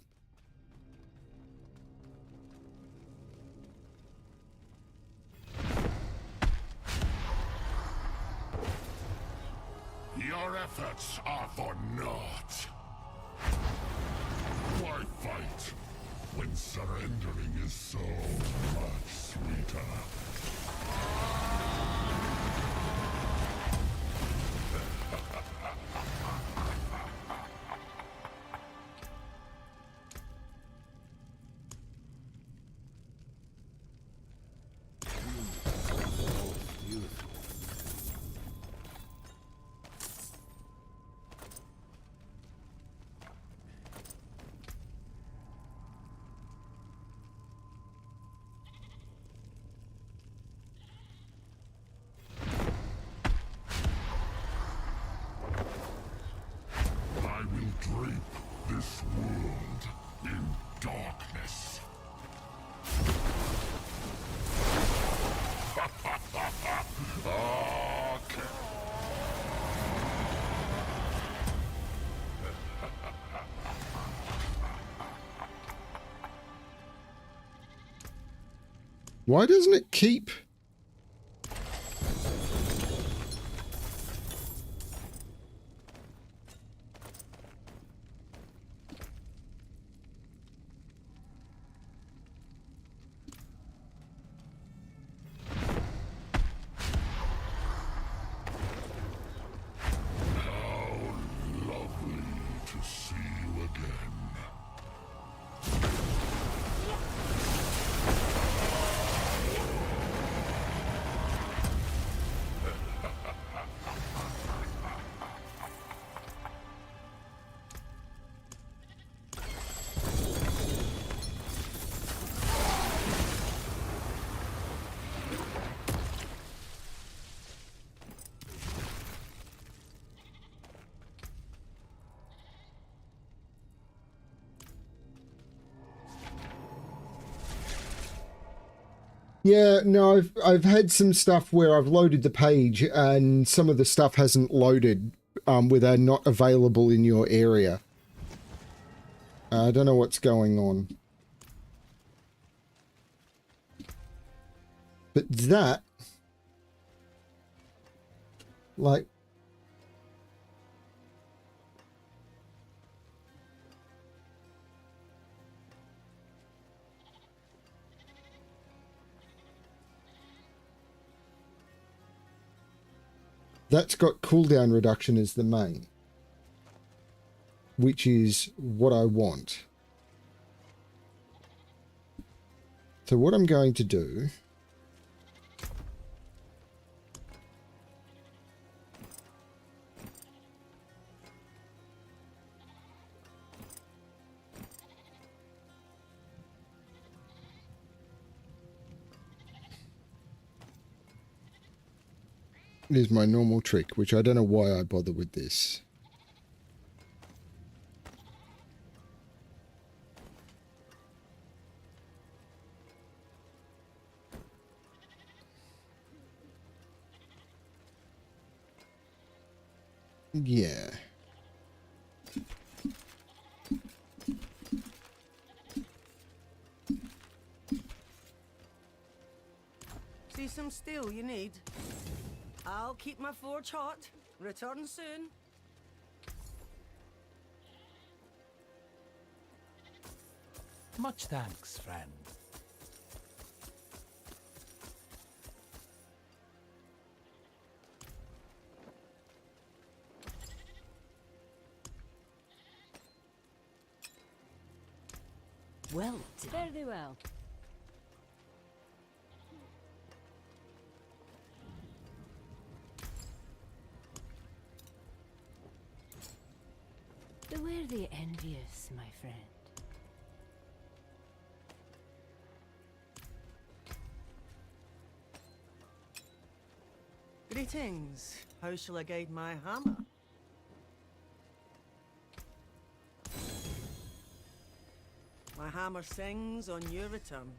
Your efforts are for naught. Why fight when surrendering is so much sweeter? Why doesn't it keep Yeah, no, I've had some stuff where I've loaded the page and some of the stuff hasn't loaded, where they're not available in your area. I don't know what's going on. But that, like, that's got cooldown reduction as the main, which is what I want. So what I'm going to do is my normal trick, which I don't know why I bother with this. Yeah. See some steel you need? I'll keep my forge hot. Return soon. Much thanks, friend. Well, very well. Beware the envious, my friend. Greetings. How shall I guide my hammer? My hammer sings on your return.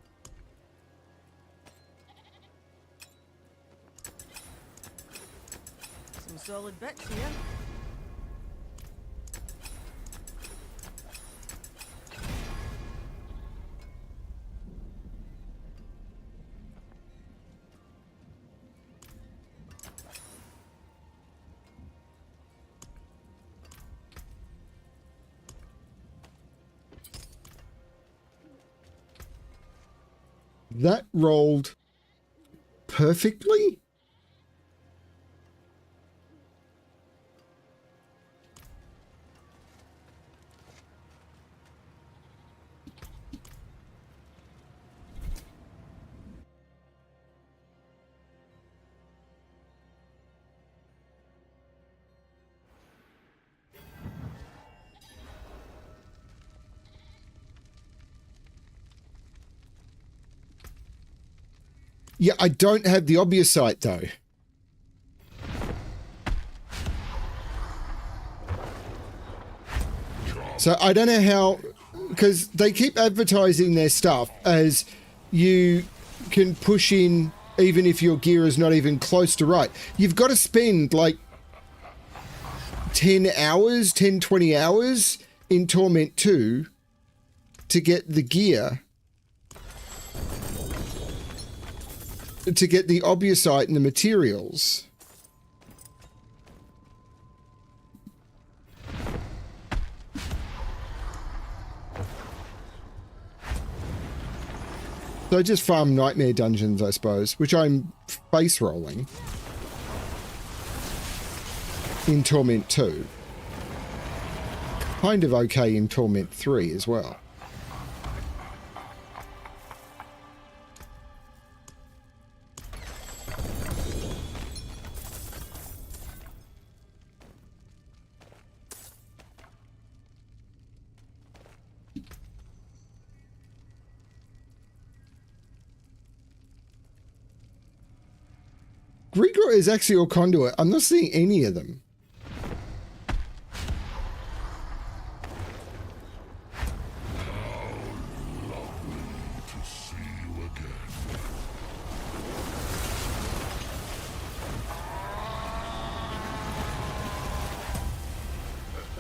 Some solid bits here. That rolled perfectly? Yeah, I don't have the obvious though. So I don't know how, because they keep advertising their stuff as you can push in even if your gear is not even close to right. You've got to spend like 10 hours, 10, 20 hours in Torment 2 to get the gear, to get the obvious and the materials. So I just farm nightmare dungeons, I suppose, which I'm face rolling in Torment 2. Kind of okay in Torment 3 as well. Grigor is Axial Conduit. I'm not seeing any of them. How lovely to see you again.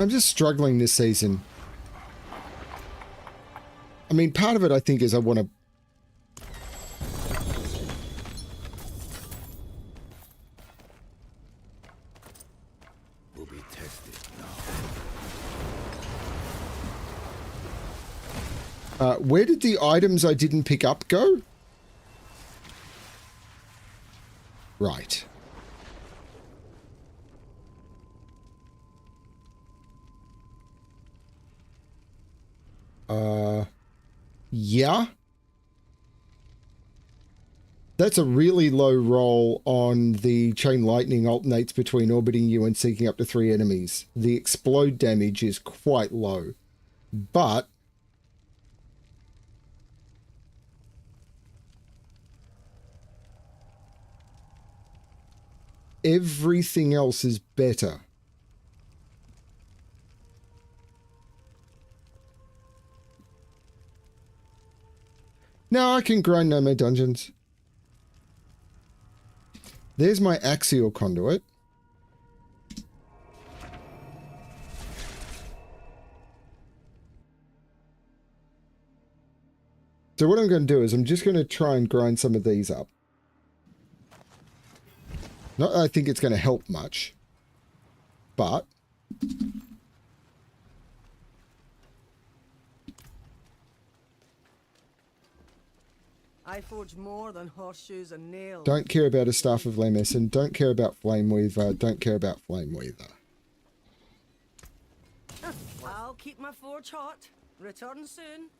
I'm just struggling this season. I mean, part of it I think is I want to... Will be tested now. where did the items I didn't pick up go? Right. Yeah. That's a really low roll on the chain lightning alternates between orbiting you and seeking up to 3 enemies. The explode damage is quite low. But everything else is better. Now I can grind no more dungeons. There's my axial conduit. So what I'm going to do is I'm just going to try and grind some of these up. Not that I think it's going to help much, but I forge more than horseshoes and nails. don't care about a Staff of Lemis and don't care about Flame Weaver, don't care about Flame Weaver. I'll keep my forge hot. Return soon.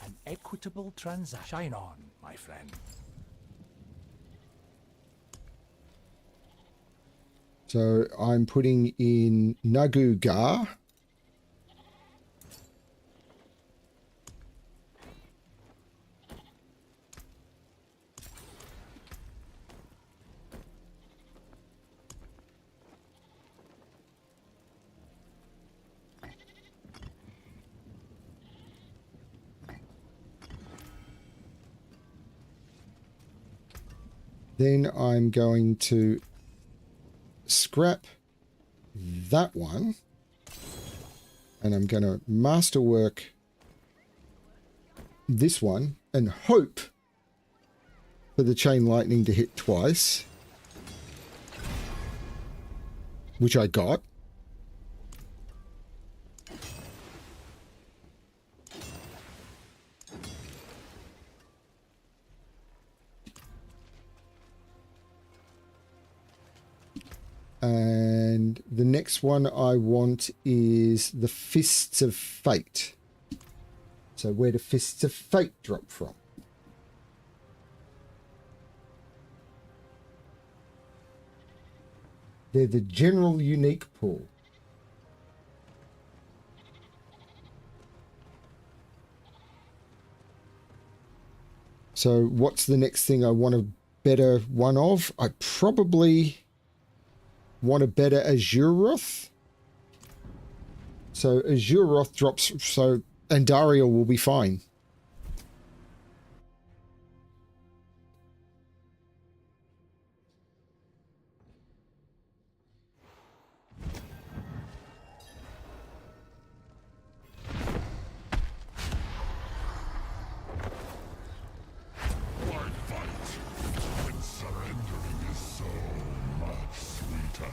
An equitable transaction. Shine on, my friend. So I'm putting in Nagu Gar. Then I'm going to scrap that one and I'm going to masterwork this one and hope for the chain lightning to hit twice, which I got. And the next one I want is the Fists of Fate. So where do Fists of Fate drop from? They're the general unique pool. So what's the next thing I want a better one of? I probably want a better Azuroth. So Azuroth drops, so Andariel will be fine. Why fight when surrendering is so much sweeter?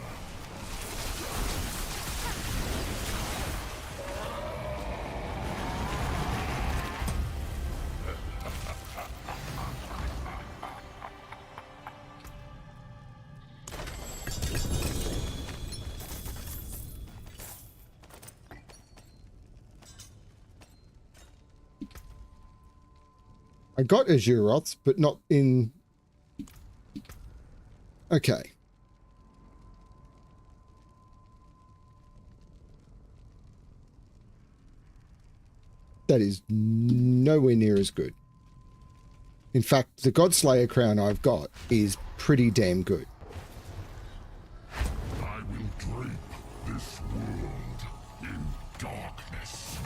I got Azuroths, but not in... Okay. That is nowhere near as good. In fact, the Godslayer crown I've got is pretty damn good. I will drape this world in darkness.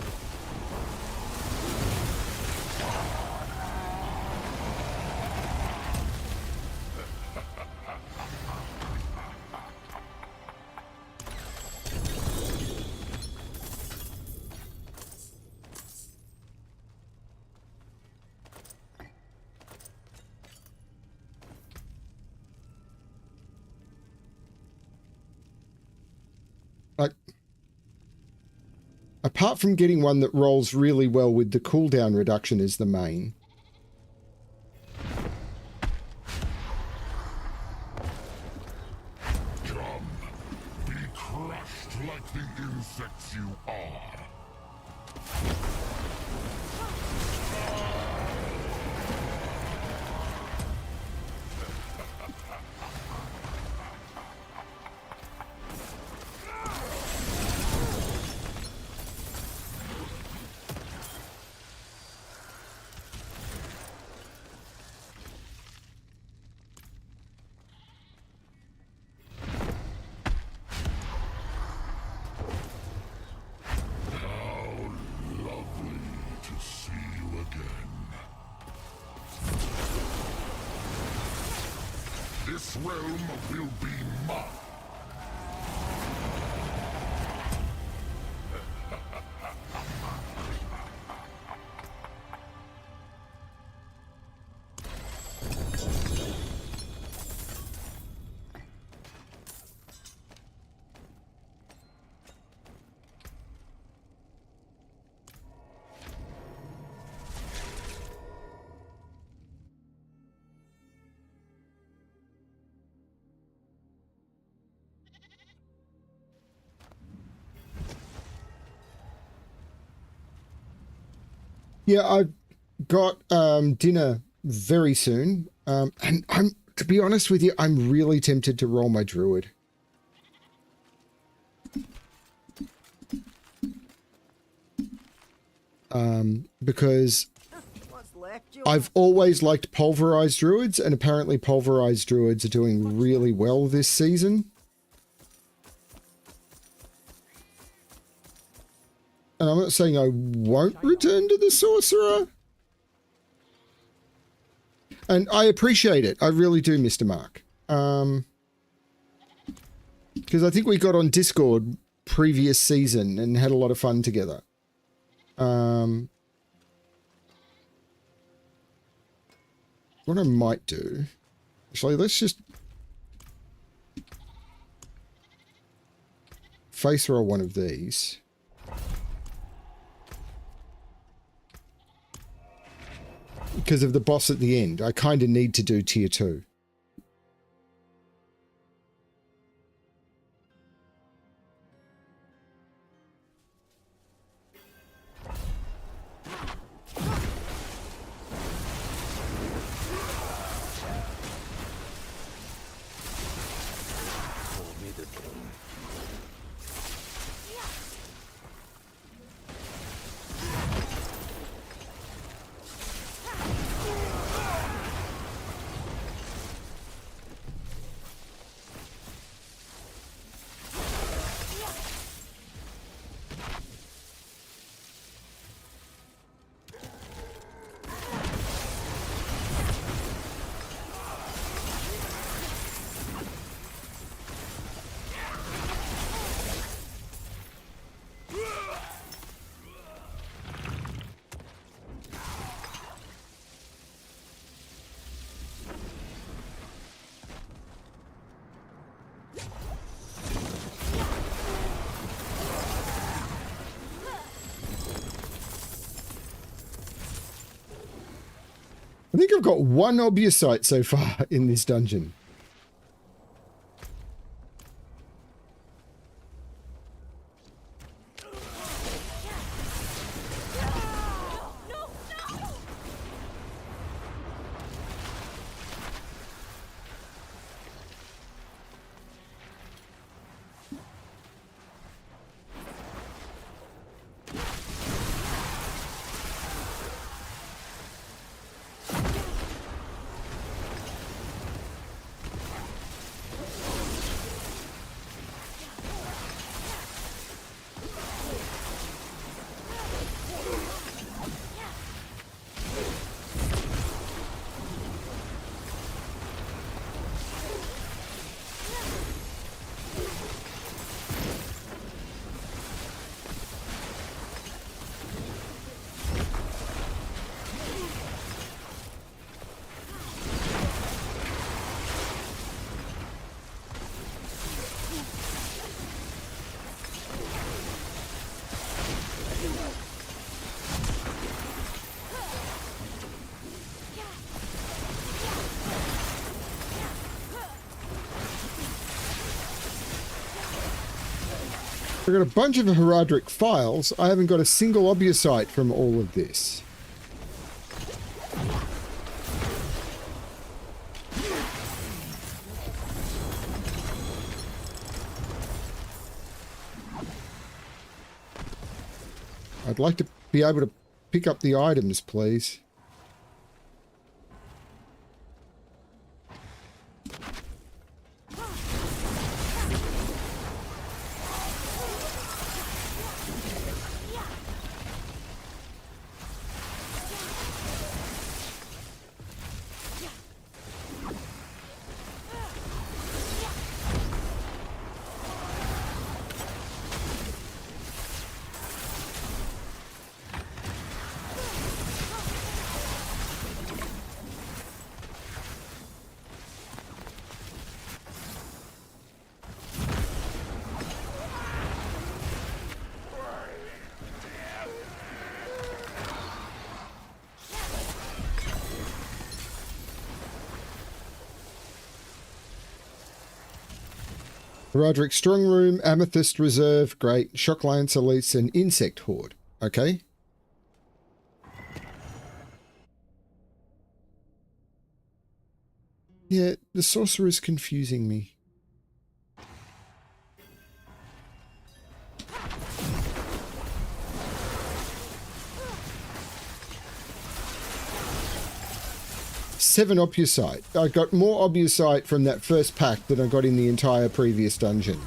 Like, apart from getting one that rolls really well with the cooldown reduction as the main. Come, be crushed like the insects you are. This realm will be mine. Yeah, I've got dinner very soon. And to be honest with you, I'm really tempted to roll my druid. Because I've always liked pulverized druids, and apparently pulverized druids are doing really well this season. And I'm not saying I won't return to the Sorcerer. And I appreciate it. I really do, Mr. Mark. Because I think we got on Discord previous season and had a lot of fun together. What I might do... Actually, let's just... face roll one of these. Because of the boss at the end. I kind of need to do tier 2. I think I've got one obvious sight so far in this dungeon. I've got a bunch of Horadrim files. I haven't got a single obusite from all of this. I'd like to be able to pick up the items, please. Roderick Strong Room, Amethyst Reserve, great. Shock Lance Elites and Insect Horde. Okay. Yeah, the Sorcerer is confusing me. Seven Obusite. I got more Obusite from that first pack than I got in the entire previous dungeon.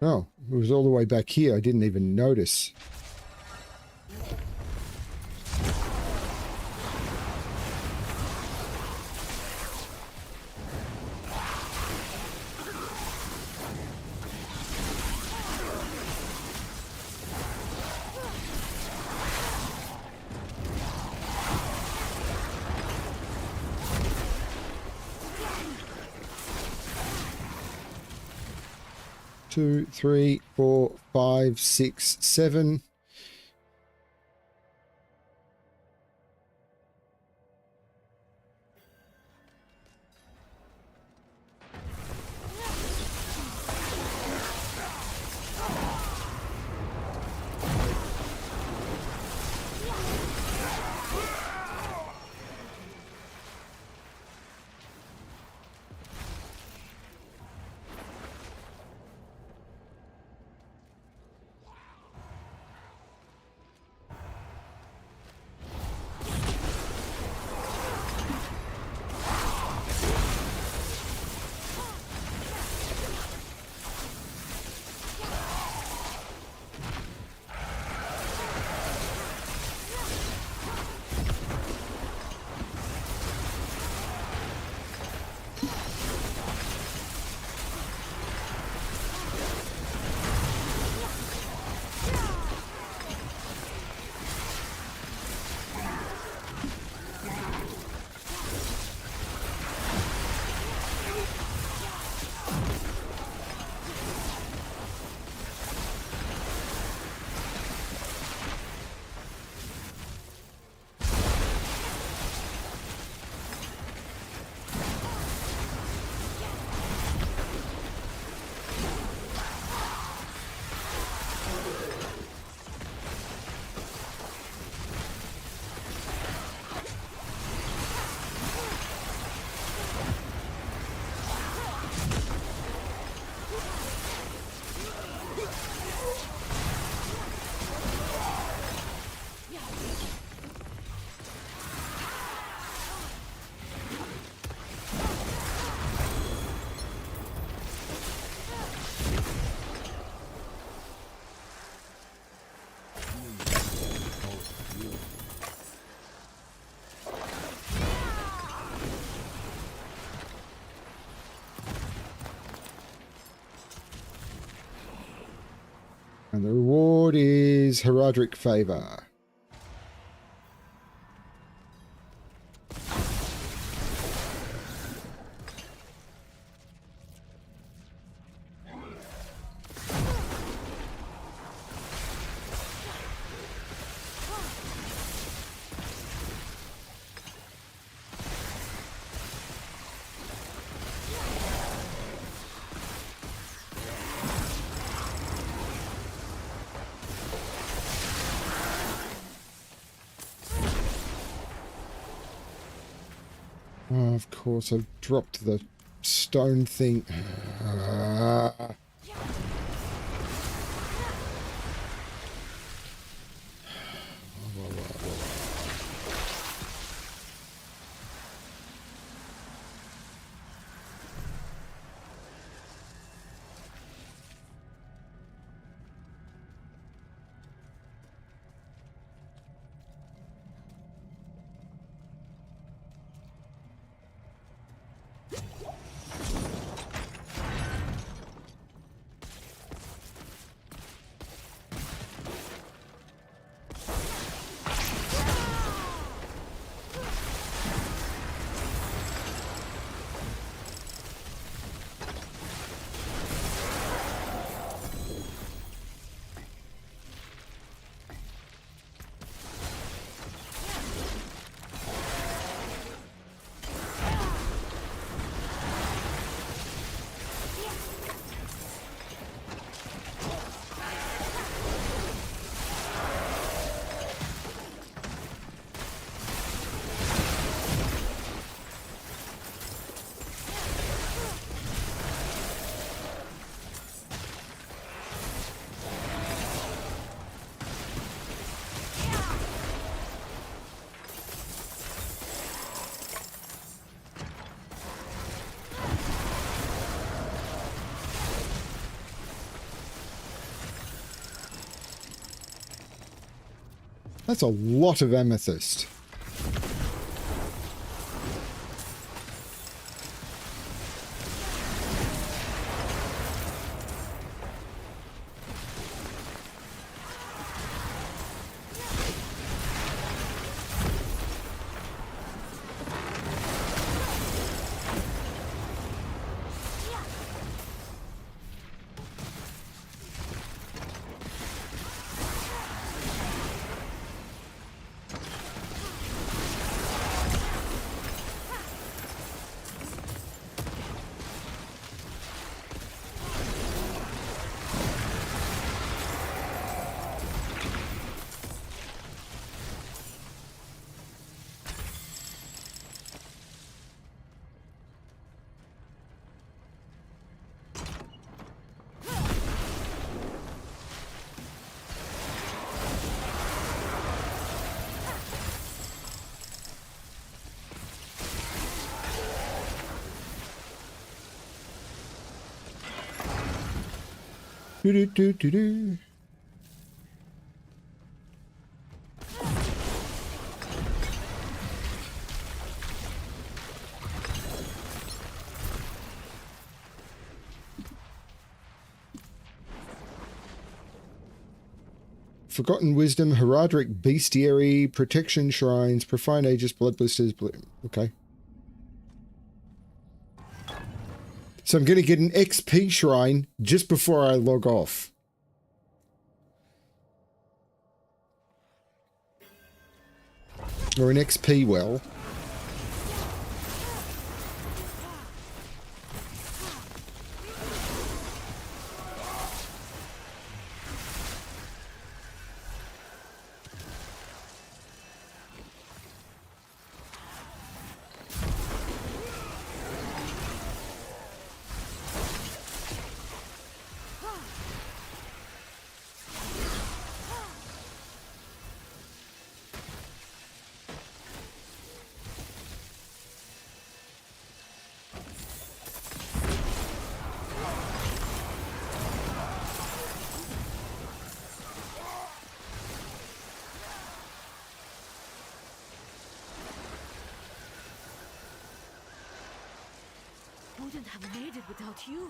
Oh, it was all the way back here. I didn't even notice. Two, three, 4, 5, 6, 7. And the reward is Horadrim favor. Oh, of course, I've dropped the stone thing. That's a lot of amethyst. Do-do-do-do-do. Forgotten Wisdom, Horadrim Bestiary, Protection Shrines, Profane Aegis, Blood Blisters. Okay. So I'm going to get an XP shrine just before I log off. Or an XP well. Wouldn't have made it without you.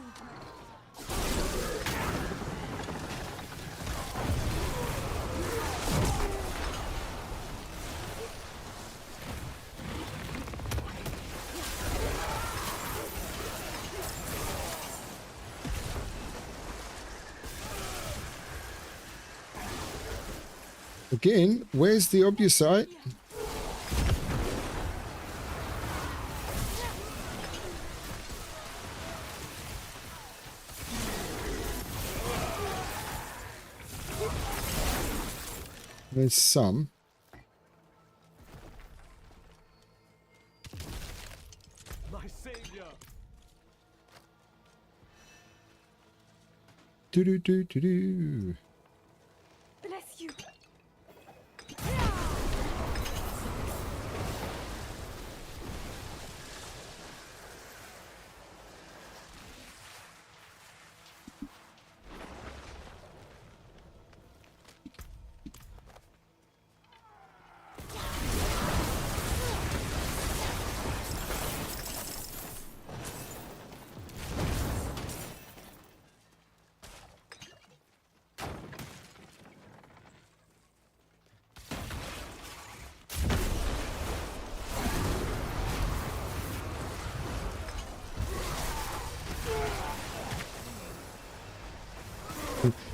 Again, where's the obusite? There's some. My savior. Do. Bless you.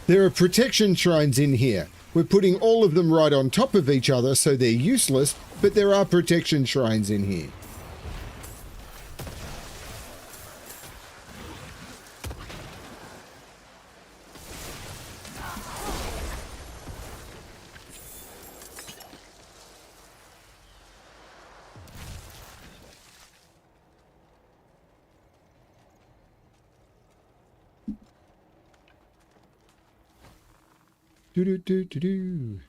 There are protection shrines in here. We're putting all of them right on top of each other, so they're useless, but there are protection shrines in here. Do. Do.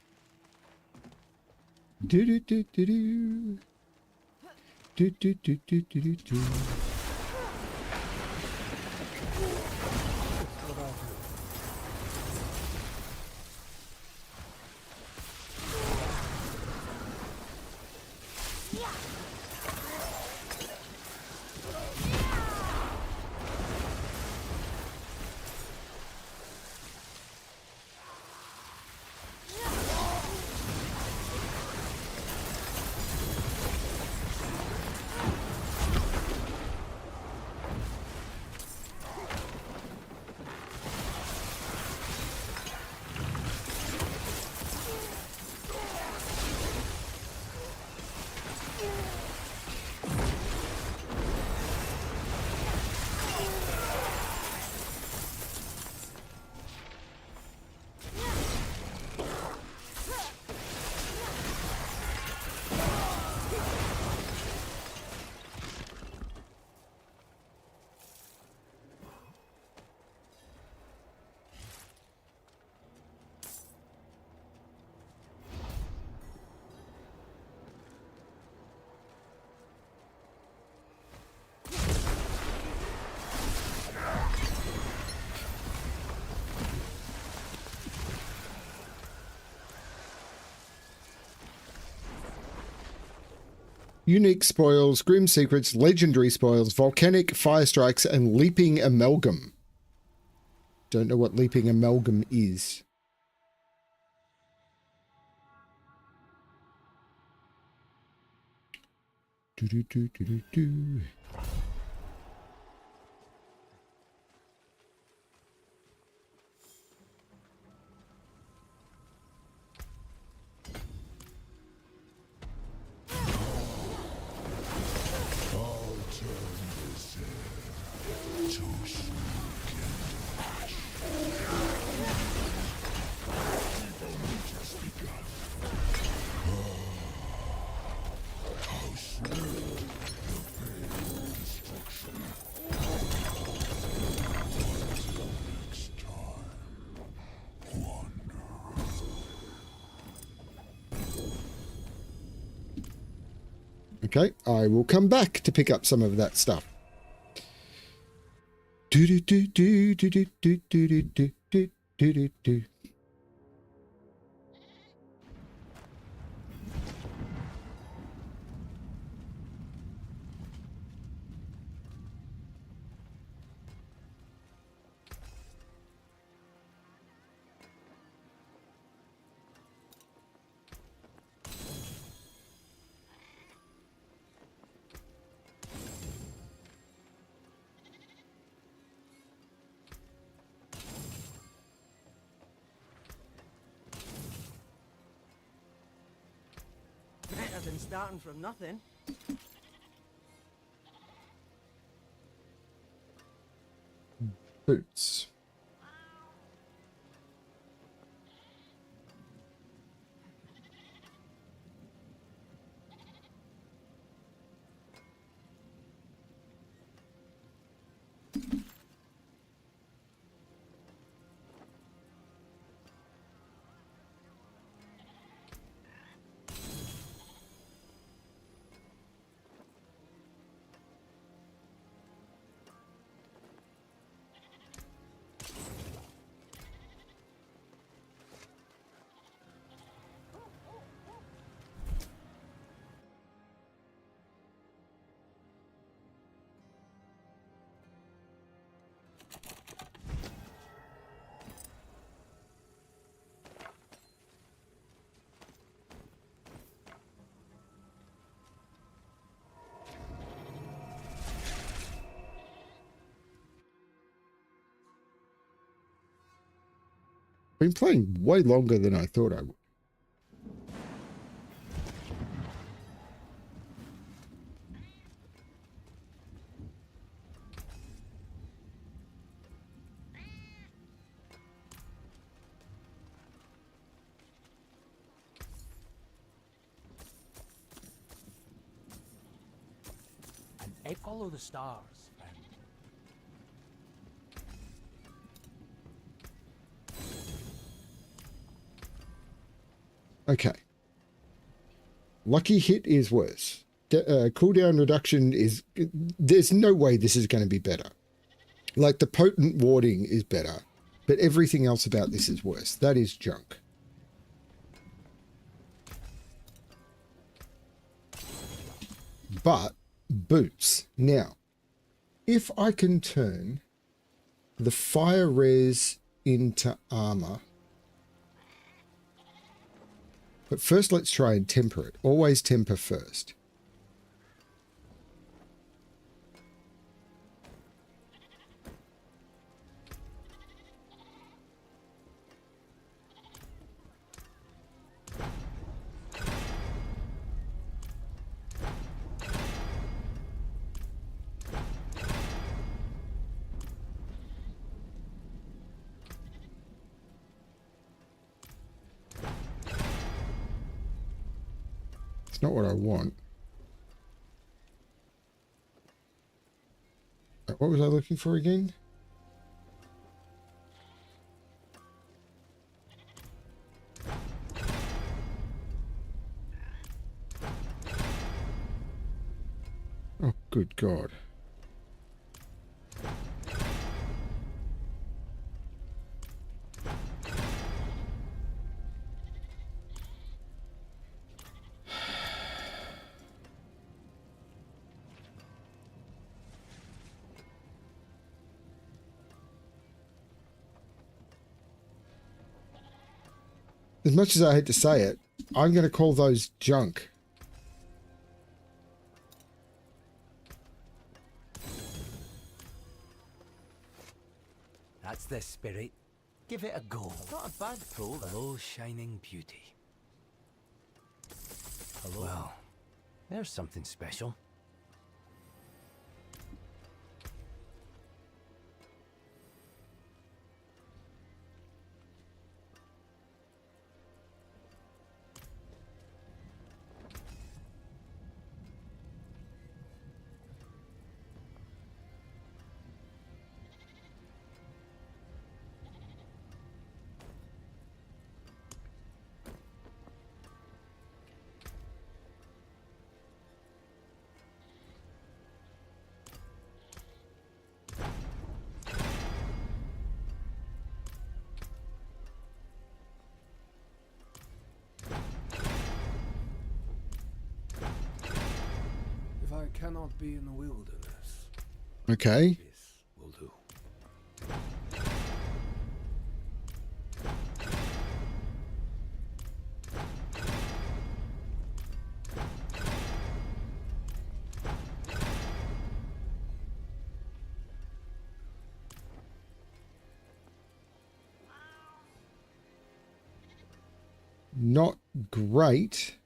Unique spoils, grim secrets, legendary spoils, volcanic fire strikes, and leaping amalgam. Don't know what leaping amalgam is. Do. Okay, I will come back to pick up some of that stuff. Do. than starting from nothing. Boots. Been playing way longer than I thought I would. And follow the stars, friend. Okay. Lucky hit is worse. Cooldown reduction is... There's no way this is going to be better. Like, the potent warding is better, but everything else about this is worse. That is junk. But, boots. Now, if I can turn the fire res into armor... But first, let's try and temper it. Always temper first. It's not what I want. What was I looking for again? Oh, good God. As much as I hate to say it, I'm going to call those junk. That's the spirit. Give it a go. Not a bad pull. Hello, shining beauty. Hello. Well, there's something special. If I cannot be in the wilderness, Okay. this will do. Not great.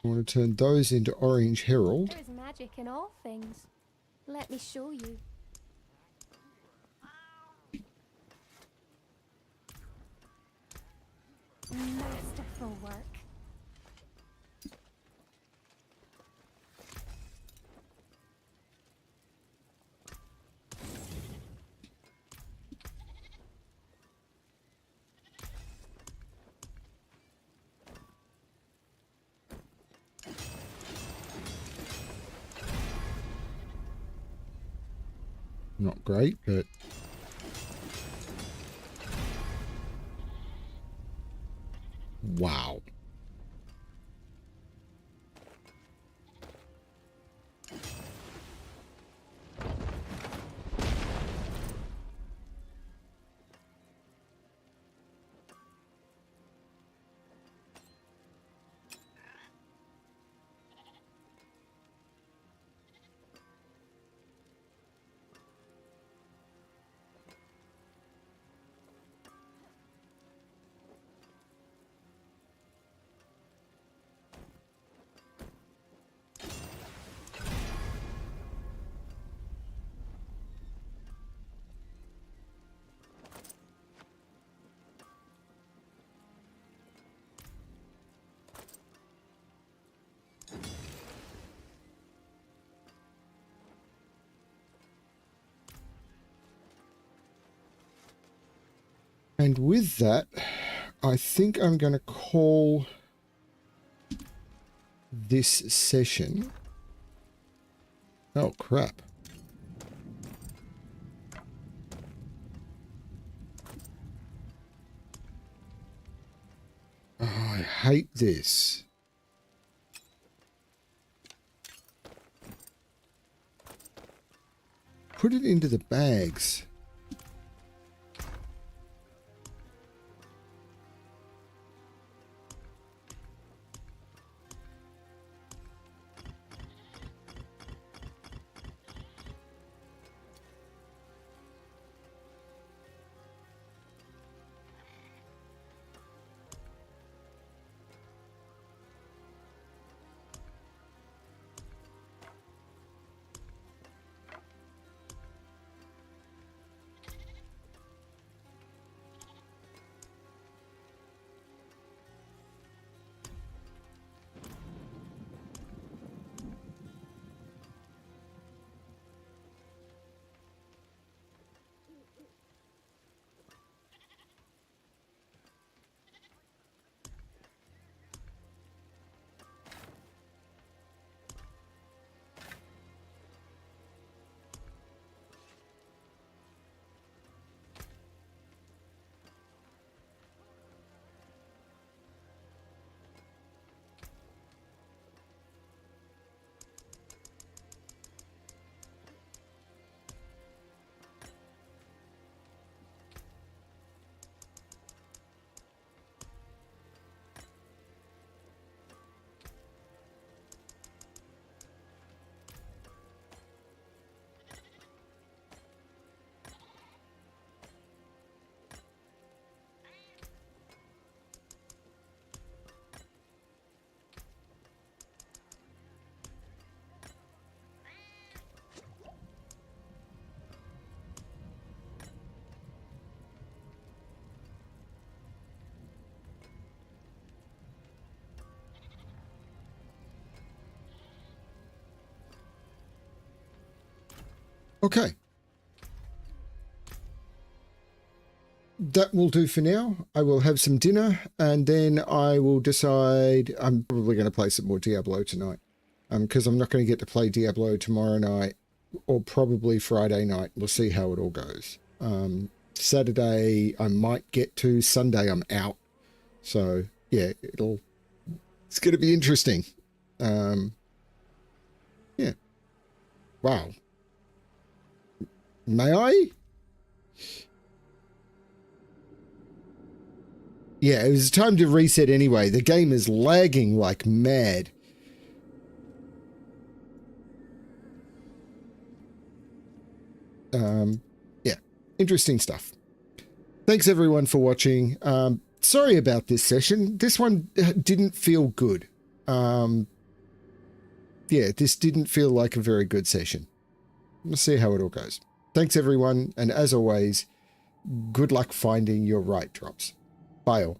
I want to turn those into Orange Herald. There is magic in all things. Let me show you. Masterful work. Not great, but... Wow. And with that, I think I'm going to call this session. Oh, crap. Oh, I hate this. Put it into the bags. Okay. That will do for now. I will have some dinner and then I will decide. I'm probably going to play some more Diablo tonight because I'm not going to get to play Diablo tomorrow night or probably Friday night. We'll see how it all goes. Saturday I might get to. Sunday I'm out. So yeah, it's going to be interesting. Yeah. Wow. May I? Yeah, it was time to reset anyway. The game is lagging like mad. Yeah, interesting stuff. Thanks everyone for watching. Sorry about this session. This one didn't feel good. yeah, this didn't feel like a very good session. We'll see how it all goes. Thanks, everyone. And as always, good luck finding your right drops. Bye all.